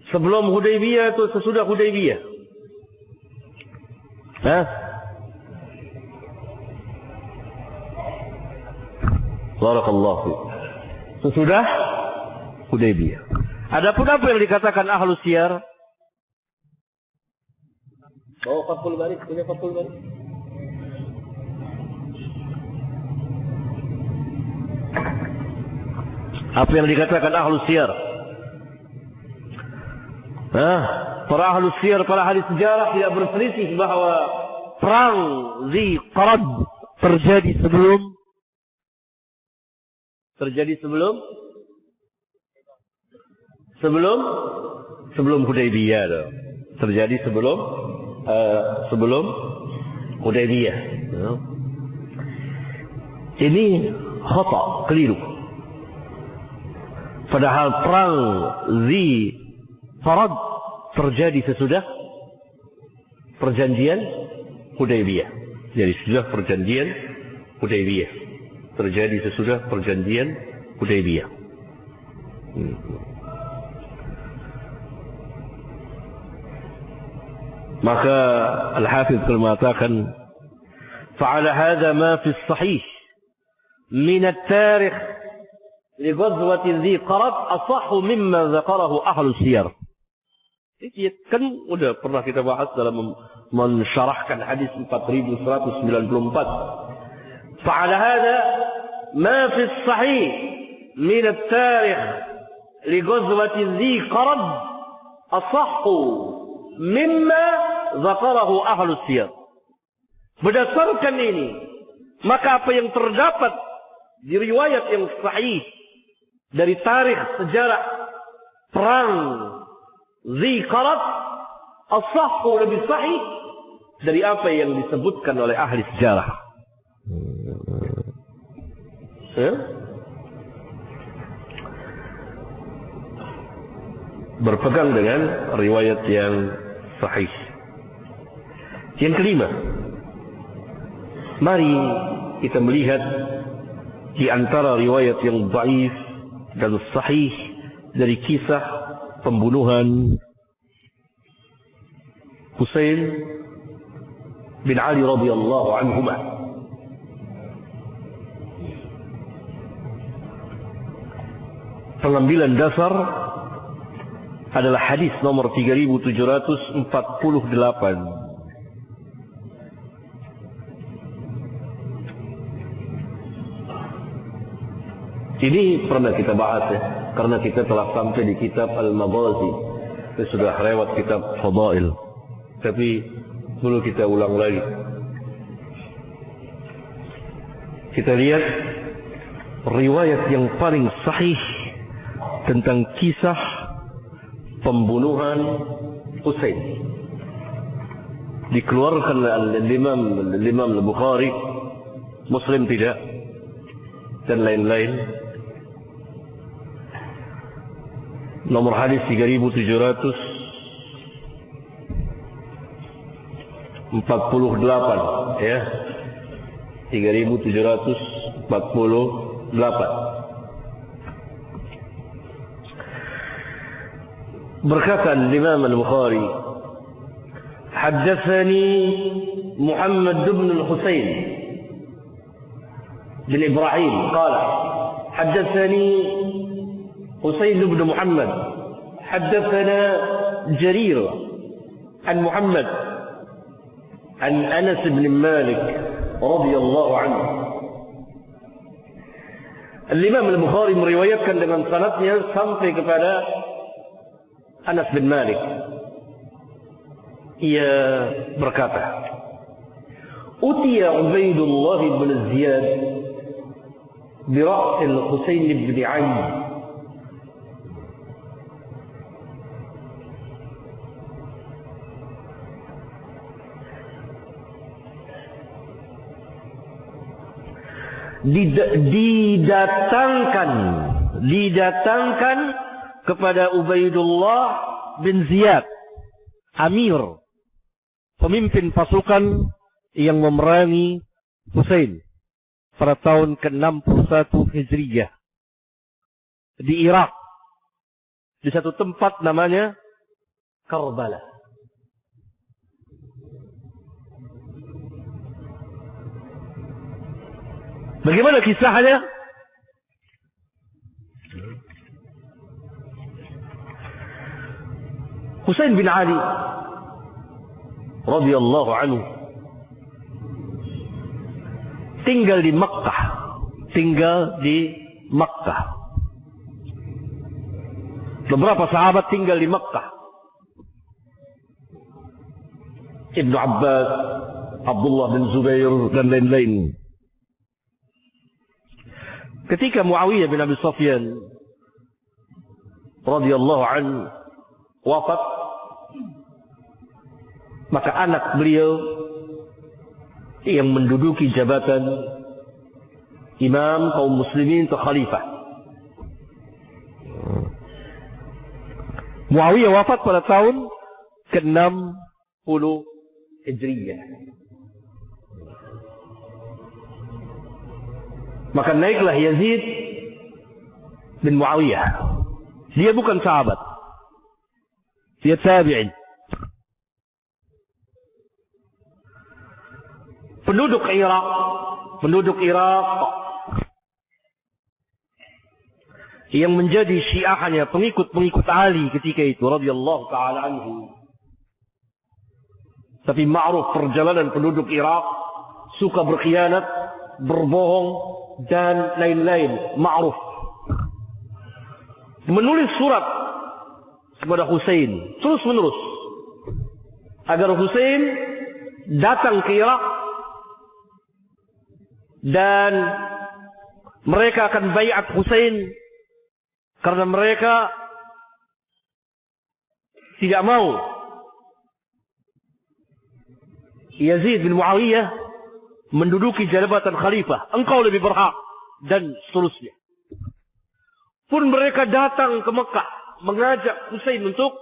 Sebelum Hudaybiyah atau sesudah Hudaybiyah? Barakallahu fiik. Sesudah Hudaybiyah. Adapun apa yang dikatakan ahlu siyar? Oh, Fathul Bari, punya Fathul Bari. Apa yang dikatakan ahlu siyar? Para ahlu siyar, para ahli sejarah tidak berselisih bahwa perang Dzi Qarad terjadi sebelum Hudaybiyah. Terjadi sebelum Hudaybiyah. Ini khata, keliru. Padahal perang Dzi Qarad terjadi sesudah perjanjian Hudaybiyah. Jadi sudah perjanjian Hudaybiyah. Terjadi sesudah perjanjian Hudaybiyah. Maka Al-Hafidh mengatakan, "Fa'ala hadha ma fi as-sahih min at-tarikh li ghazwati Dzi Qarad asahhu mimma dzakarahu ahlu siyar." Ini kan udah pernah kita bahas dalam mensyarahkan hadis 4194. Fa'ala hadha ma fi as-sahih min at-tarikh li ghazwati Dzi Qarad asahhu mimma dzakarahu ahlu siyar. Berdasarkan ini, maka apa yang terdapat di riwayat yang sahih dari tarikh sejarah perang Dzulqa'dah as-sahhu lebih sahih dari apa yang disebutkan oleh ahli sejarah. Berpegang dengan riwayat yang sahih. Yang kelima, mari kita melihat di antara riwayat yang dhaif dan sahih dari kisah pembunuhan Husain bin Ali radhiyallahu anhuma. Pengambilan dasar adalah hadis nomor 3748. Ini pernah kita bahas ya, karena kita telah sampai di kitab Al-Maghazi. Kita sudah lewat kitab Fadail, tapi perlu kita ulang lagi. Kita lihat riwayat yang paling sahih tentang kisah pembunuhan Husain. Dikeluarkan oleh Imam Al-Bukhari, Muslim tidak, dan lain-lain. Nomor hadis 3748 ya. 3748. Berkata Imam Al-Bukhari, "Haddatsani Muhammad bin Al-Husain bin Ibrahim qala haddatsani Husain bin Muhammad haddatsana Jarir an Muhammad an Anas bin Malik radhiyallahu anhu." Al-Imam Al-Bukhari meriwayatkan dengan sanadnya sampai kepada Anas bin Malik. Ia berkata, "Utiya Ubaidullah bin Ziyad bi ra's al-Husain bin Ali." didatangkan kepada Ubaidullah bin Ziyad, Amir, pemimpin pasukan yang memerangi Husain pada tahun ke-61 Hijriyah di Irak, di satu tempat namanya Karbala. Bagaimana kisahnya? Husain bin Ali radhiyallahu anhu tinggal di Makkah. Beberapa sahabat tinggal di Makkah. Ibnu Abbas, Abdullah bin Zubair dan lain-lain. Ketika Muawiyah bin Abi Sufyan radhiyallahu anhu wafat, maka anak beliau yang menduduki jabatan imam kaum muslimin atau khalifah. Muawiyah wafat pada tahun ke-60 Hijriyah. Maka naiklah Yazid bin Muawiyah. Dia bukan sahabat, dia tabi'in. Penduduk Irak yang menjadi syiahnya, pengikut Ali ketika itu radhiyallahu taala anhu. Tapi ma'ruf perjalanan penduduk Irak, suka berkhianat, berbohong dan lain-lain, ma'ruf. Menulis surat kepada Husain terus menerus agar Husain datang ke Irak dan mereka akan baiat Husain Karena mereka tidak mau Yazid bin Muawiyah menduduki jabatan khalifah. Engkau lebih berhak. Dan seterusnya. Pun mereka datang ke Mekah mengajak Husain untuk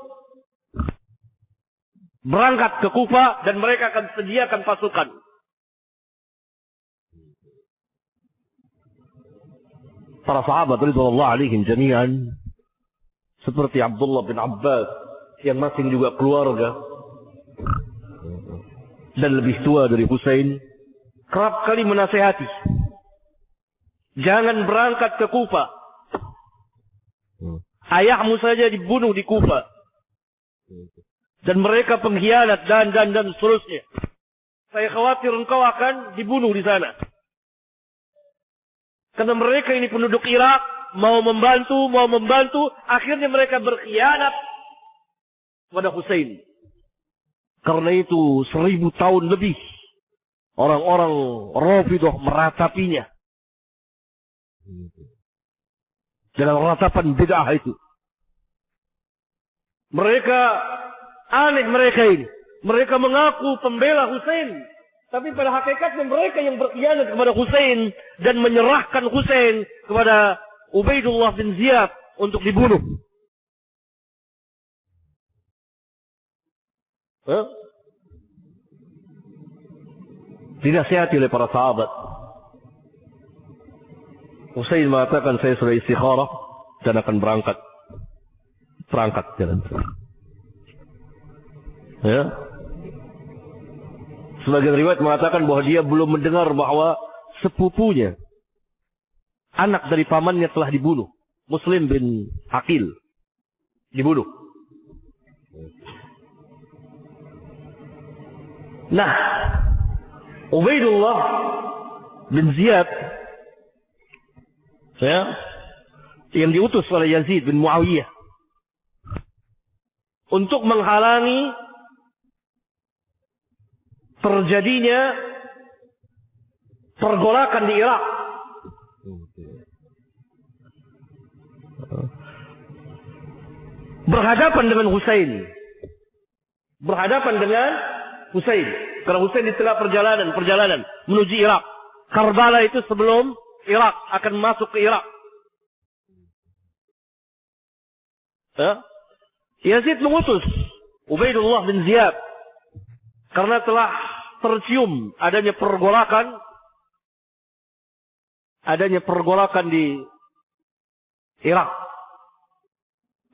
berangkat ke Kufah dan mereka akan sediakan pasukan. Para sahabat radhiyallahu alaihim jami'an seperti Abdullah bin Abbas yang masing juga keluarga dan lebih tua dari Husain kerap kali menasihati, jangan berangkat ke Kufah. Ayahmu saja dibunuh di Kufah. Dan mereka pengkhianat dan seterusnya. Saya khawatir engkau akan dibunuh di sana. Karena mereka ini penduduk Irak, mau membantu, akhirnya mereka berkhianat kepada Husain. Karena itu 1000 tahun lebih orang-orang Rafidhah meratapinya. Dalam ratapan bid'ah itu. Mereka aneh mereka ini. Mereka mengaku pembela Husain. Tapi pada hakikatnya mereka yang berkhianat kepada Husain. Dan menyerahkan Husain kepada Ubaidullah bin Ziyad untuk dibunuh. Dinasihati oleh para sahabat. Husain mengatakan saya sudah istikharah dan akan berangkat. Berangkat jalan. Ya. Sebagian riwayat mengatakan bahwa dia belum mendengar bahwa sepupunya, anak dari pamannya telah dibunuh. Muslim bin Aqil dibunuh. Nah, Ubaidullah bin Ziyad yang diutus oleh Yazid bin Muawiyah untuk menghalangi terjadinya pergolakan di Irak. Berhadapan dengan Husain. Karena Husain di tengah perjalanan menuju Irak. Karbala itu sebelum Irak, akan masuk ke Irak. Yazid mengutus Ubaidullah bin Ziyad karena telah tercium adanya pergolakan di Irak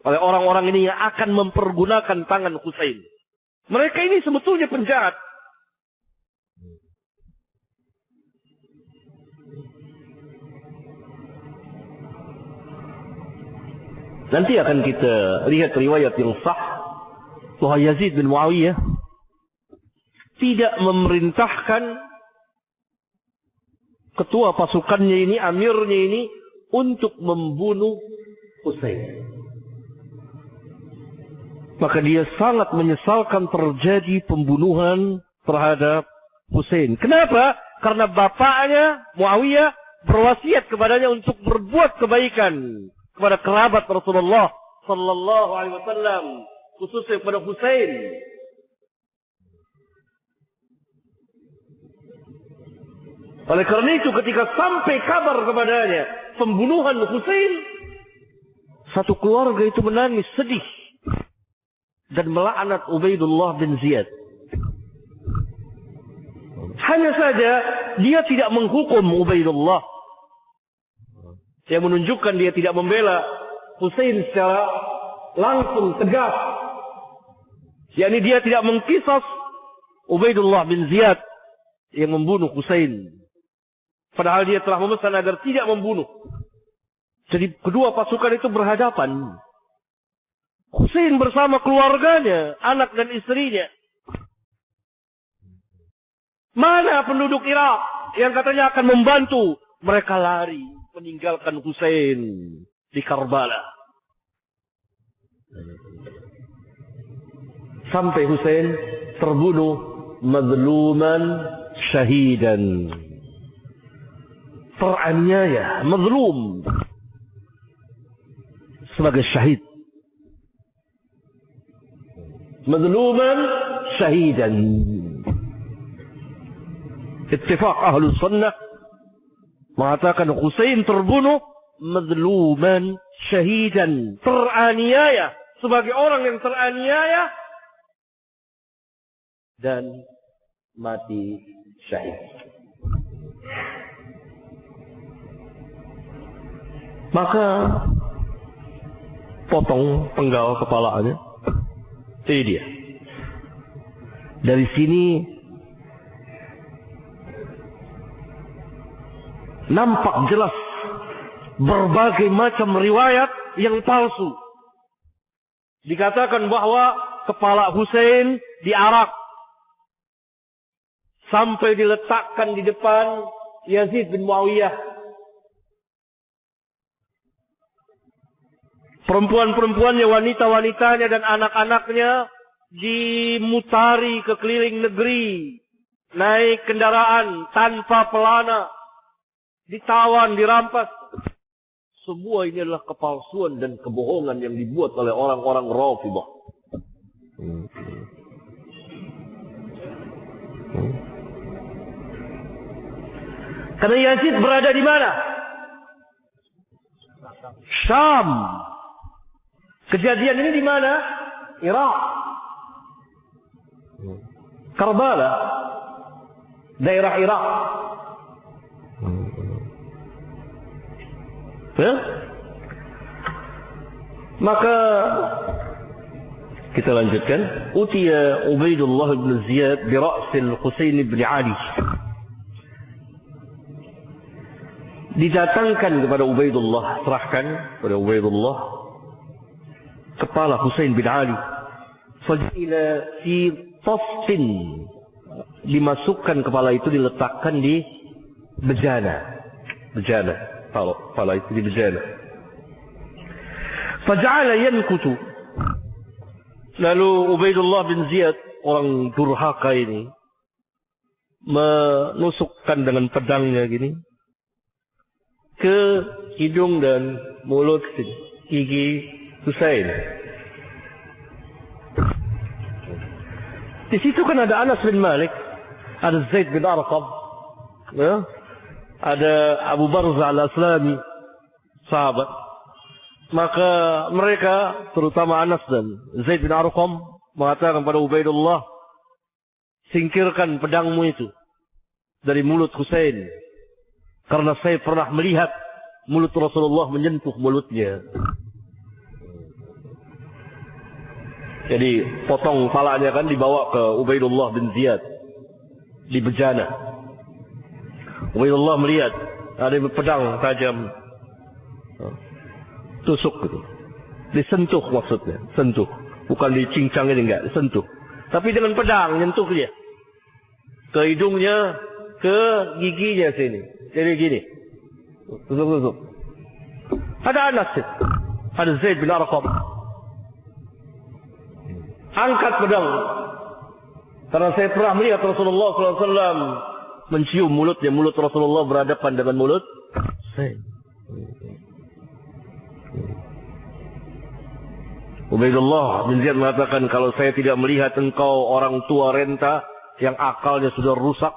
oleh orang-orang ini yang akan mempergunakan tangan Husain. Mereka ini sebetulnya penjahat. Nanti akan kita lihat riwayat yang sah bahwa Yazid bin Muawiyah tidak memerintahkan ketua pasukannya ini, amirnya ini, untuk membunuh Husain. Maka dia sangat menyesalkan terjadi pembunuhan terhadap Husain. Kenapa? Karena bapaknya Muawiyah berwasiat kepadanya untuk berbuat kebaikan kepada kerabat Rasulullah sallallahu alaihi wasallam, khususnya kepada Husain. Oleh karena itu ketika sampai kabar kepadanya pembunuhan Husain, satu keluarga itu menangis sedih dan melaknat Ubaidullah bin Ziyad. Hanya saja dia tidak menghukum Ubaidullah, yang menunjukkan dia tidak membela Husain secara langsung tegas. yakni dia tidak mengkisas Ubaidullah bin Ziyad yang membunuh Husain, padahal dia telah memesan agar tidak membunuh. Jadi kedua pasukan itu berhadapan. Husain bersama keluarganya, anak dan istrinya. Mana penduduk Irak yang katanya akan membantu? Mereka lari meninggalkan Husain di Karbala. Sampai Husain terbunuh mazluman syahidan. Teraniaya, mazlum. sebagai syahid. Mazluman syahidan. Ittifaq ahlu sunnah mengatakan Husain terbunuh mazluman syahidan, teraniaya, sebagai orang yang teraniaya dan mati syahid. Maka potong penggal kepalanya. Ini dia. Dari sini nampak jelas berbagai macam riwayat yang palsu. Dikatakan bahwa kepala Husain diarak sampai diletakkan di depan Yazid bin Muawiyah. Perempuan-perempuannya, wanita-wanitanya dan anak-anaknya dimutari ke keliling negeri, naik kendaraan tanpa pelana, ditawan, dirampas. Semua ini adalah kepalsuan dan kebohongan yang dibuat oleh orang-orang Rafidhah. Karena Yazid berada di mana? Syam. Kejadian ini di mana? Irak. Karbala. Daerah Irak. Ya? Maka kita lanjutkan. Utiya Ubaidullah bin Ziyad bi ra'sil Husain bin Ali. Didatangkan kepada Ubaidullah, serahkan kepada Ubaidullah kepala Husain bin Ali. Fajila fi tasfin, dimasukkan kepala itu, diletakkan di bejana. Bejana, kepala itu di bejana. Faja'ala yankutu. Lalu Ubaidullah bin Ziyad, orang durhaka ini, menusukkan dengan pedangnya gini ke hidung dan mulut gigi Husain. Di situ kan ada Anas bin Malik, ada Zaid bin Arqam, ya? Ada Abu Barzah al-Aslami, sahabat. Maka mereka, terutama Anas dan Zaid bin Arqam, mengatakan pada Ubaidullah, singkirkan pedangmu itu dari mulut Husain, karena saya pernah melihat mulut Rasulullah menyentuh mulutnya. Jadi potong kepalanya kan dibawa ke Ubaidullah bin Ziyad di bejana. Ubaidullah melihat ada pedang tajam, tusuk gitu. Disentuh maksudnya, sentuh. Bukan dicincang ini, enggak, disentuh. Tapi dengan pedang nyentuh dia. Ke hidungnya, ke giginya sini. Jadi gini. Tusuk-tusuk. Ada Anas, ada Zaid bin Arqam. Angkat pedang. Karena saya pernah melihat Rasulullah SAW mencium mulutnya. Mulut Rasulullah berhadapan dengan mulut saya. Ubaidullah bin Ziyad mengatakan, kalau saya tidak melihat engkau orang tua renta yang akalnya sudah rusak,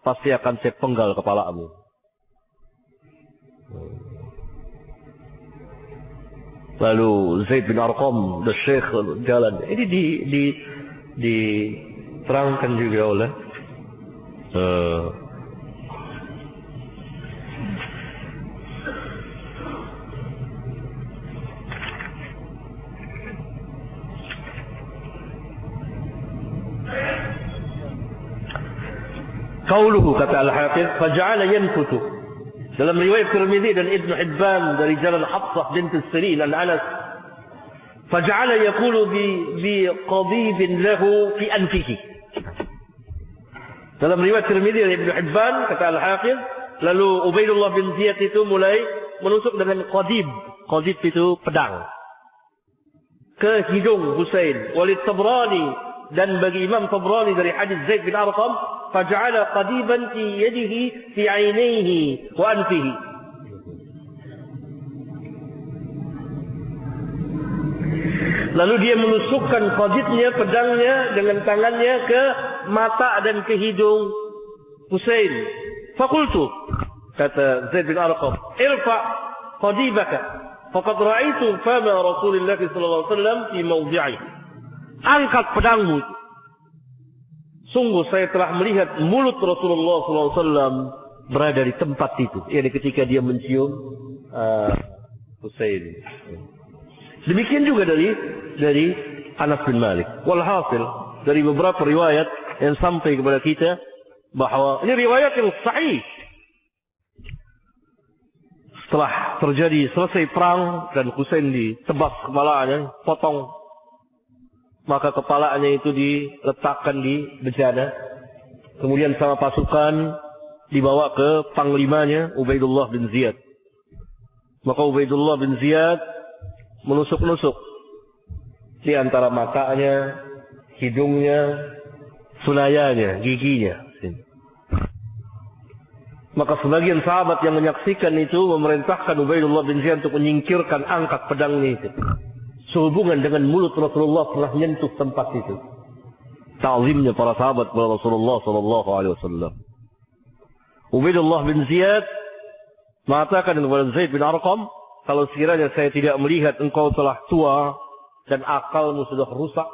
pasti akan saya penggal kepalamu. Lalu Zaid bin Arqam, the Syekh, jalan. Ini diterangkan juga oleh qauluhu, kata Al-Hafiz, faja'ala yanfutu. Dalam riwayat Tirmidzi dan Ibn Hibban dari jalan Hafsah bint Sirin an Anas, faja'ala yaqulu bi qadibin lahu fi anfihi. Dalam riwayat Tirmidzi dan Ibn Hibban, kata Al-Hafiz, lalu Ubaidullah bin Ziyad itu mulai menusuk dengan qadib. Qadib itu pedang ke hidung Husain. Walid Tabrani, dan bagi Imam Tabrani dari hadis Zaid bin Arqam, faja'ala qadiban fi yadihi fi 'ainaihi wa anfihi. Lalu dia menusukkan qadidnya, pedangnya dengan tangannya ke mata dan ke hidung Husain. Fakultu, kata Zaid bin Arqam, irfa qadibaka faqad ra'aitu fama Rasulullah sallallahu alaihi wasallam fi mawdi'i. Angkat pedangmu. Sungguh saya telah melihat mulut Rasulullah sallallahu alaihi wasallam berada di tempat itu. Yani ketika dia mencium Husain. Demikian juga dari Anas bin Malik. Walhasil dari beberapa riwayat yang sampai kepada kita bahwa ini riwayat yang sahih. Setelah selesai perang dan Husain ditebas kepalanya, potong, maka kepalanya itu diletakkan di bejana. Kemudian sama pasukan dibawa ke panglimanya Ubaidullah bin Ziyad. Maka Ubaidullah bin Ziyad menusuk-nusuk di antara matanya, hidungnya, sulaianya, giginya. Maka sebagian sahabat yang menyaksikan itu memerintahkan Ubaidullah bin Ziyad untuk menyingkirkan, angkat pedangnya itu. Sehubungan dengan mulut Rasulullah pernah menyentuh tempat itu. Ta'zimnya para sahabat kepada Rasulullah sallallahu alaihi wasallam. Ubaidullah bin Ziyad mengatakan kepada Zaid bin Arqam, kalau sekiranya saya tidak melihat engkau telah tua dan akalmu sudah rusak,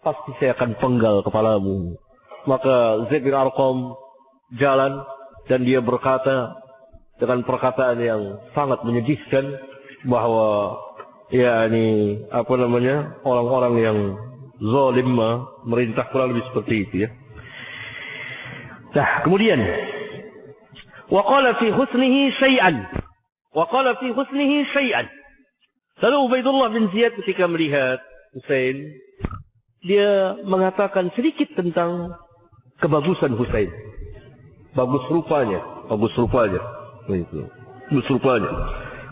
pasti saya akan penggal kepalamu. Maka Zaid bin Arqam jalan dan dia berkata dengan perkataan yang sangat menyedihkan bahwa orang-orang yang zalim merintah kurang lebih seperti itu ya. Nah, kemudian waqala fi husnihi syai'an. Lalu Ubaidullah bin Ziyad ketika melihat Husain, dia mengatakan sedikit tentang kebagusan Husain. Bagus rupanya.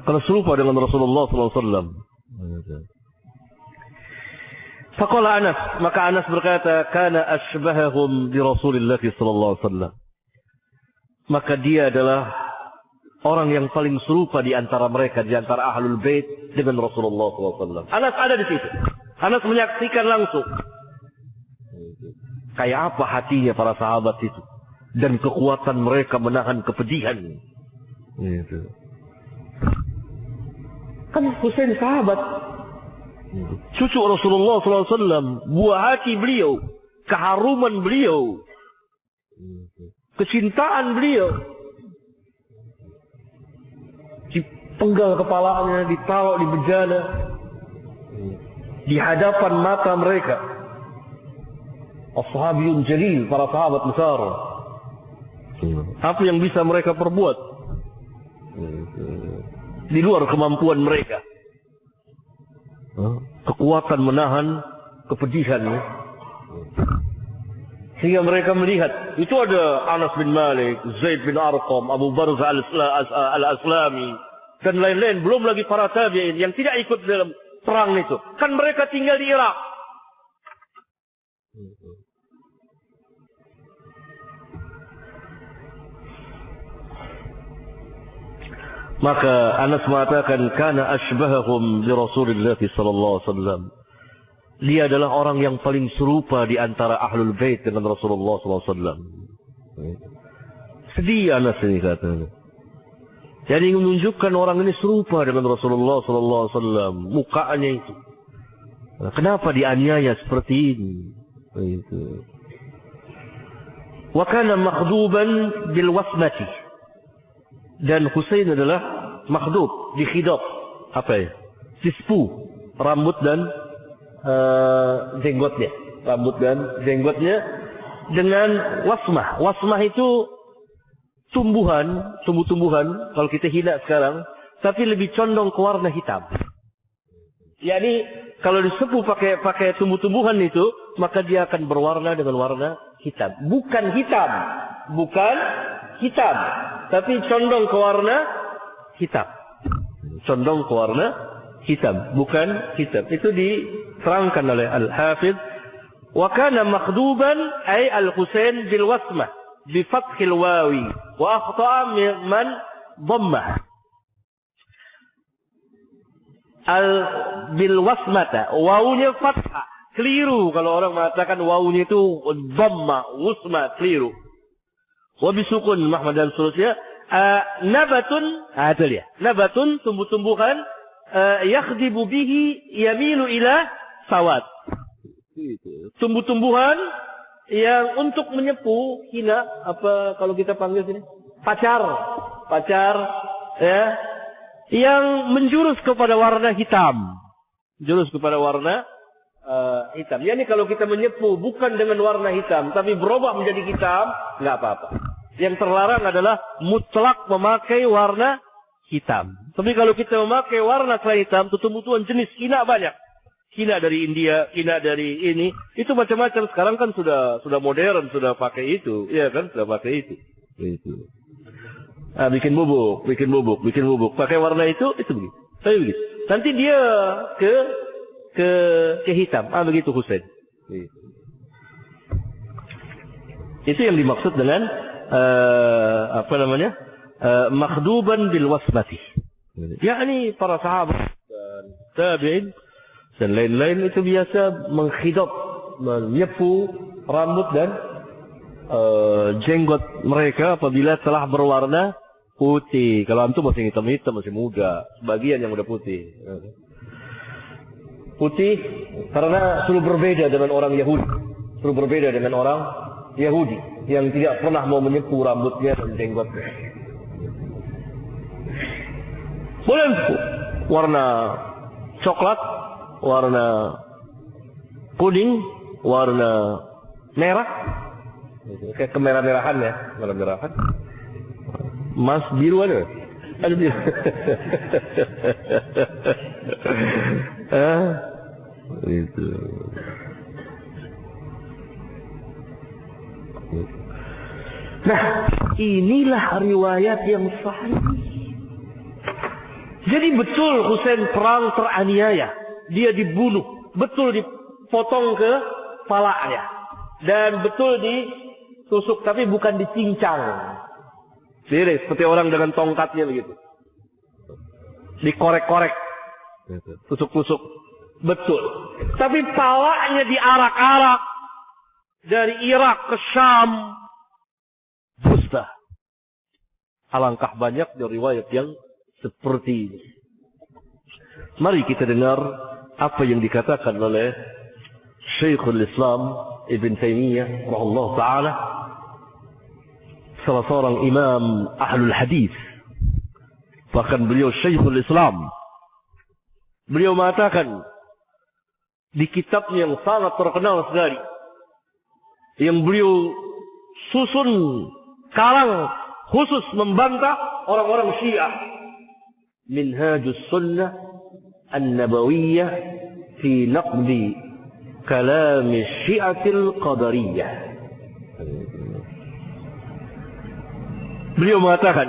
Karena serupa dengan Rasulullah SAW. Faqala Anas, maka Anas berkata, kana ashbahahum bi Rasulillah sallallahu alaihi wasallam. Maka dia adalah orang yang paling serupa di antara mereka, di antara Ahlul Bait dengan Rasulullah SAW. Anas ada di situ. Anas menyaksikan langsung. Kayak apa hatinya para sahabat itu. Dan kekuatan mereka menahan kepedihan. Gitu. Kan Husain sahabat. Cucu Rasulullah SAW. Buah hati beliau. Keharuman beliau. Kecintaan beliau. Dipenggal kepalanya, ditaruh di bejana. Di hadapan mata mereka. Ashabiyun jalil, para sahabat besar. Apa yang bisa mereka perbuat di luar kemampuan mereka. Kekuatan menahan kepedihan. Sehingga mereka melihat itu ada Anas bin Malik, Zaid bin Arqam, Abu Barzah al-Aslami dan lain-lain, belum lagi para tabi'in yang tidak ikut dalam perang itu. Kan mereka tinggal di Irak. Maka Anas mengatakan kana ashbahahum bi Rasulillah sallallahu alaihi wasallam. Dia adalah orang yang paling serupa di antara Ahlul Bait dengan Rasulullah sallallahu alaihi wasallam. Sedih Anas ini katanya. Jadi menunjukkan orang ini serupa dengan Rasulullah sallallahu alaihi wasallam, mukanya itu. Kenapa dianiaya seperti ini? Itu. Wa kana makhduban bil wasmati. Dan Husain adalah makhdub, dikhidab. Apa ya? Dispu rambut dan jenggotnya. Rambut dan jenggotnya dengan wasmah. Wasmah itu tumbuh-tumbuhan kalau kita hina sekarang, tapi lebih condong ke warna hitam. Yani kalau disepuh pakai tumbuh-tumbuhan itu, maka dia akan berwarna dengan warna hitam. Bukan hitam, tapi condong ke warna hitam. Condong ke warna hitam, bukan hitam. Itu diterangkan oleh Al-Hafidh. Wa kana makhduban ay al-Husain bil wasmah bi fathil wawi wa akhta'a man dhammah. bil wasmata, wawunya fathah. Keliru kalau orang mengatakan wawunya itu dhamma, wusma, keliru. Wa bisukun Muhammad dan seterusnya. Nabatun, itu dia. Nabatun, tumbuh-tumbuhan, yakhdibu bihi yamilu ila sawat. Tumbuh-tumbuhan yang untuk menyepu, hina, apa kalau kita panggil sini? Pacar, ya, yang menjurus kepada warna hitam. Jurus kepada warna hitam. Yani kalau kita menyepu bukan dengan warna hitam, tapi berubah menjadi hitam, nggak apa-apa. Yang terlarang adalah mutlak memakai warna hitam. Tapi kalau kita memakai warna selain hitam, tumbuh-tumbuhan jenis hina banyak. Hina dari India, hina dari ini, itu macam-macam. Sekarang kan sudah modern, sudah pakai itu, ya kan, sudah pakai itu. Itu. Bikin bubuk, pakai warna itu begitu. Tapi begitu. Nanti dia ke hitam. Begitu Husain. Itu yang dimaksud dengan makhduban bil wasmati. Yakni para sahabat dan tabi'in dan lain-lain itu biasa menghidap, menyepu rambut dan jenggot mereka apabila telah berwarna putih. Kalau antum masih hitam-hitam, masih muda, sebagian yang udah putih. Putih karena sudah berbeda dengan orang Yahudi. Sudah berbeda dengan orang Yahudi yang tidak pernah mau menyepu rambutnya dan jenggotnya. Boleh warna coklat, warna kuning, warna merah. Kayak kemerah-merahan ya, merah-merahan. Mas biru ada biru. Itu. Nah, inilah riwayat yang sahih. Jadi betul Husain perang teraniaya, dia dibunuh, betul dipotong ke kepalanya, dan betul ditusuk, tapi bukan dicincang. Jadi seperti orang dengan tongkatnya begitu, dikorek-korek, tusuk-tusuk, betul. Tapi palanya diarak-arak dari Irak ke Syam, dusta. Alangkah banyak dari riwayat yang seperti ini. Mari kita dengar apa yang dikatakan oleh Syekhul Islam Ibn Taymiyah rahimahullah ta'ala, salah seorang imam ahlul hadis. Bahkan beliau Syekhul Islam, beliau mengatakan di kitabnya yang sangat terkenal sekali, yang beliau susun karang khusus membantah orang-orang Syiah, Minhajus Sunnah An-Nabawiyyah fi naqdi kalam Syiatil Qadariyah. Beliau mengatakan,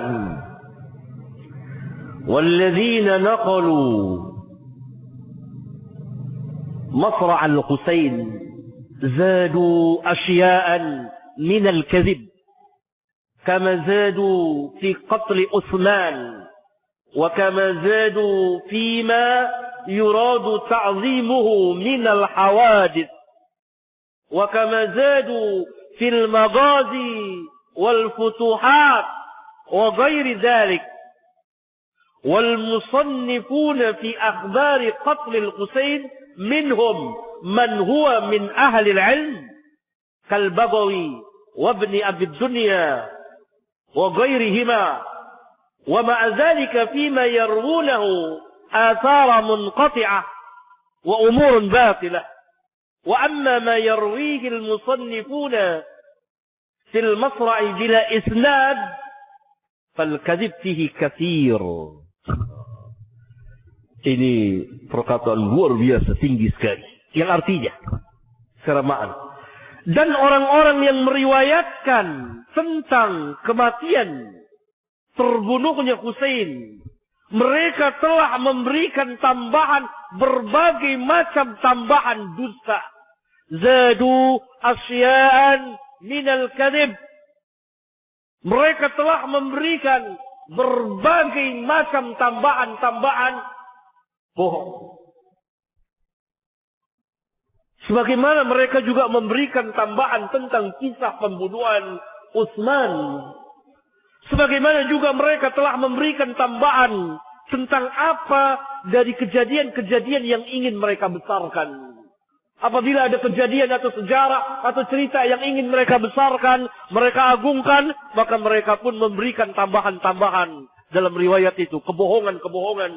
walladzina naqalu masra' al-Husain zadu asya'an min al-kadhib kama zadu fi qatl Uthman وكما زادوا فيما يراد تعظيمه من الحوادث وكما زادوا في المغازي والفتوحات وغير ذلك والمصنفون في أخبار قتل الحسين منهم من هو من أهل العلم كالبغوي وابن أبي الدنيا وغيرهما ومع ذلك فيما يروونه آثار منقطعة وأمور باطلة وأما ما يرويه المصنفون في المصرع بلا إسناد فالكذب فيه كثير. Ini perkataan luar biasa, tinggi sekali, yang artinya secara makna, dan orang-orang yang meriwayatkan tentang kematian terbunuhnya Husain, mereka telah memberikan tambahan, berbagai macam tambahan dusta. Zadu asya'an minal kadhib. Mereka telah memberikan berbagai macam tambahan-tambahan bohong. Sebagaimana mereka juga memberikan tambahan tentang kisah pembunuhan Utsman. Sebagaimana juga mereka telah memberikan tambahan tentang apa dari kejadian-kejadian yang ingin mereka besarkan. Apabila ada kejadian atau sejarah atau cerita yang ingin mereka besarkan, mereka agungkan, maka mereka pun memberikan tambahan-tambahan dalam riwayat itu, kebohongan-kebohongan.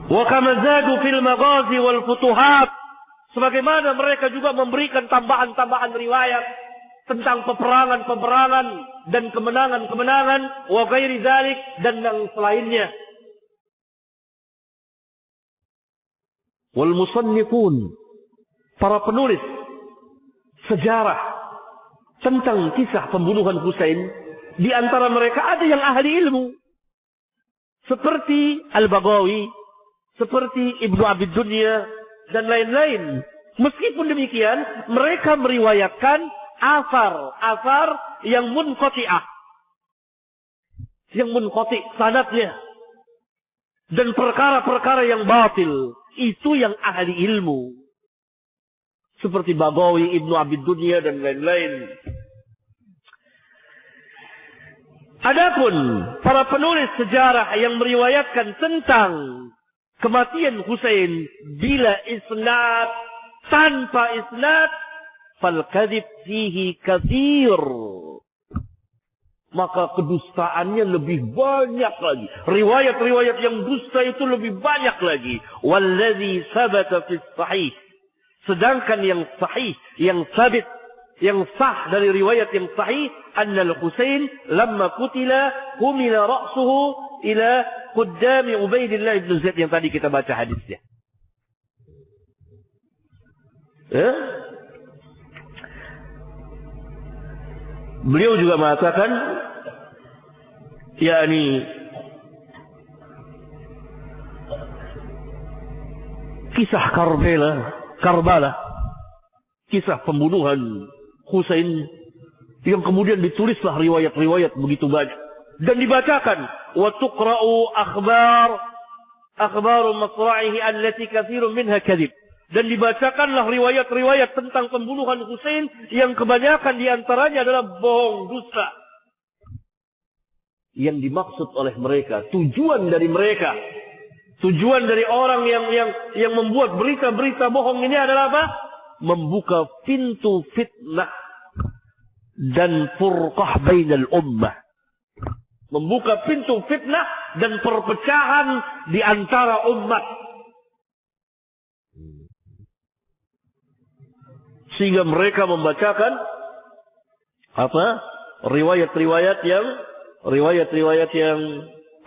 Wa kama zadu fil maghazi wal futuhat, sebagaimana mereka juga memberikan tambahan-tambahan riwayat tentang peperangan-peperangan dan kemenangan-kemenangan, wa ghairi dzalik, dan yang selainnya. Wal musannifun, para penulis sejarah tentang kisah pembunuhan Husain, di antara mereka ada yang ahli ilmu seperti Al-Baghawi, seperti Ibnu Abi Dunya dan lain-lain. Meskipun demikian, mereka meriwayatkan asar yang munqati'ah, yang munqati' sanadnya, dan perkara-perkara yang batil. Itu yang ahli ilmu seperti Baghawi, Ibnu Abi Dunya dan lain-lain. Adapun para penulis sejarah yang meriwayatkan tentang kematian Husain bila isnad, tanpa isnad, fal kadhib fihi katsir, maka kedustaannya lebih banyak lagi. Riwayat-riwayat yang dusta itu lebih banyak lagi. Walladzi sabata fis sahih, sedangkan yang sahih, yang sabit, yang sah dari riwayat yang sahih, anna al-Husain lamma qutila humila ra'suhu ila qaddami Ubaidillah ibn Zaid, yang tadi kita baca hadisnya. Beliau juga mengatakan, yakni kisah Karbala, kisah pembunuhan Husain, yang kemudian ditulislah riwayat-riwayat begitu banyak dan dibacakan. Wa tuqra'u akhbaru masra'ihi allati katsirun minha kadhib, dan dibacakanlah riwayat-riwayat tentang pembunuhan Husain yang kebanyakan diantaranya adalah bohong, dusta. Yang dimaksud oleh mereka, tujuan dari mereka, tujuan dari orang yang membuat berita-berita bohong ini adalah apa? Membuka pintu fitnah dan furqah bainal ummah. Membuka pintu fitnah dan perpecahan di antara umat. Sehingga mereka membacakan apa? Riwayat-riwayat yang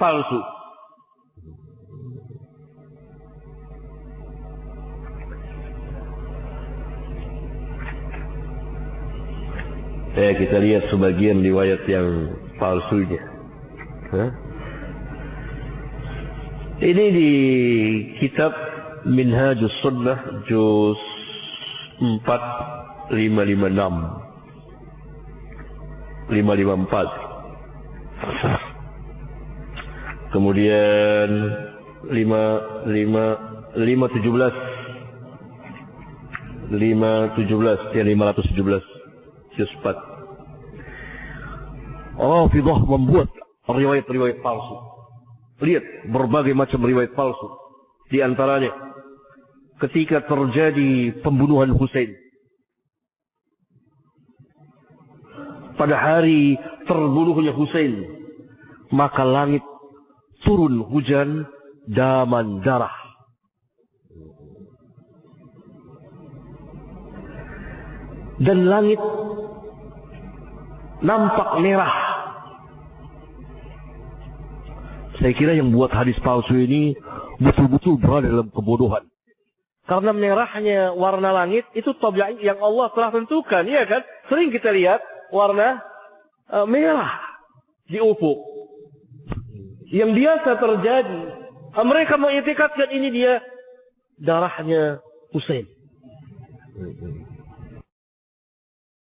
palsu. Kita lihat sebagian riwayat yang palsunya. Ini di kitab Minhajus Sunnah juz 4 556 554, kemudian 517 ya 517 juz 4. Rafidhah membuat riwayat-riwayat palsu. Lihat berbagai macam riwayat palsu. Di antaranya ketika terjadi pembunuhan Husain, pada hari terbunuhnya Husain, maka langit turun hujan daman darah. Dan langit nampak merah. Saya kira yang buat hadis palsu ini betul-betul berada dalam kebodohan. Karena merahnya warna langit itu tabiat yang Allah telah tentukan, ya kan? Sering kita lihat warna merah di ufuk. Yang biasa terjadi. Mereka mengitikadkan ini dia darahnya Husain.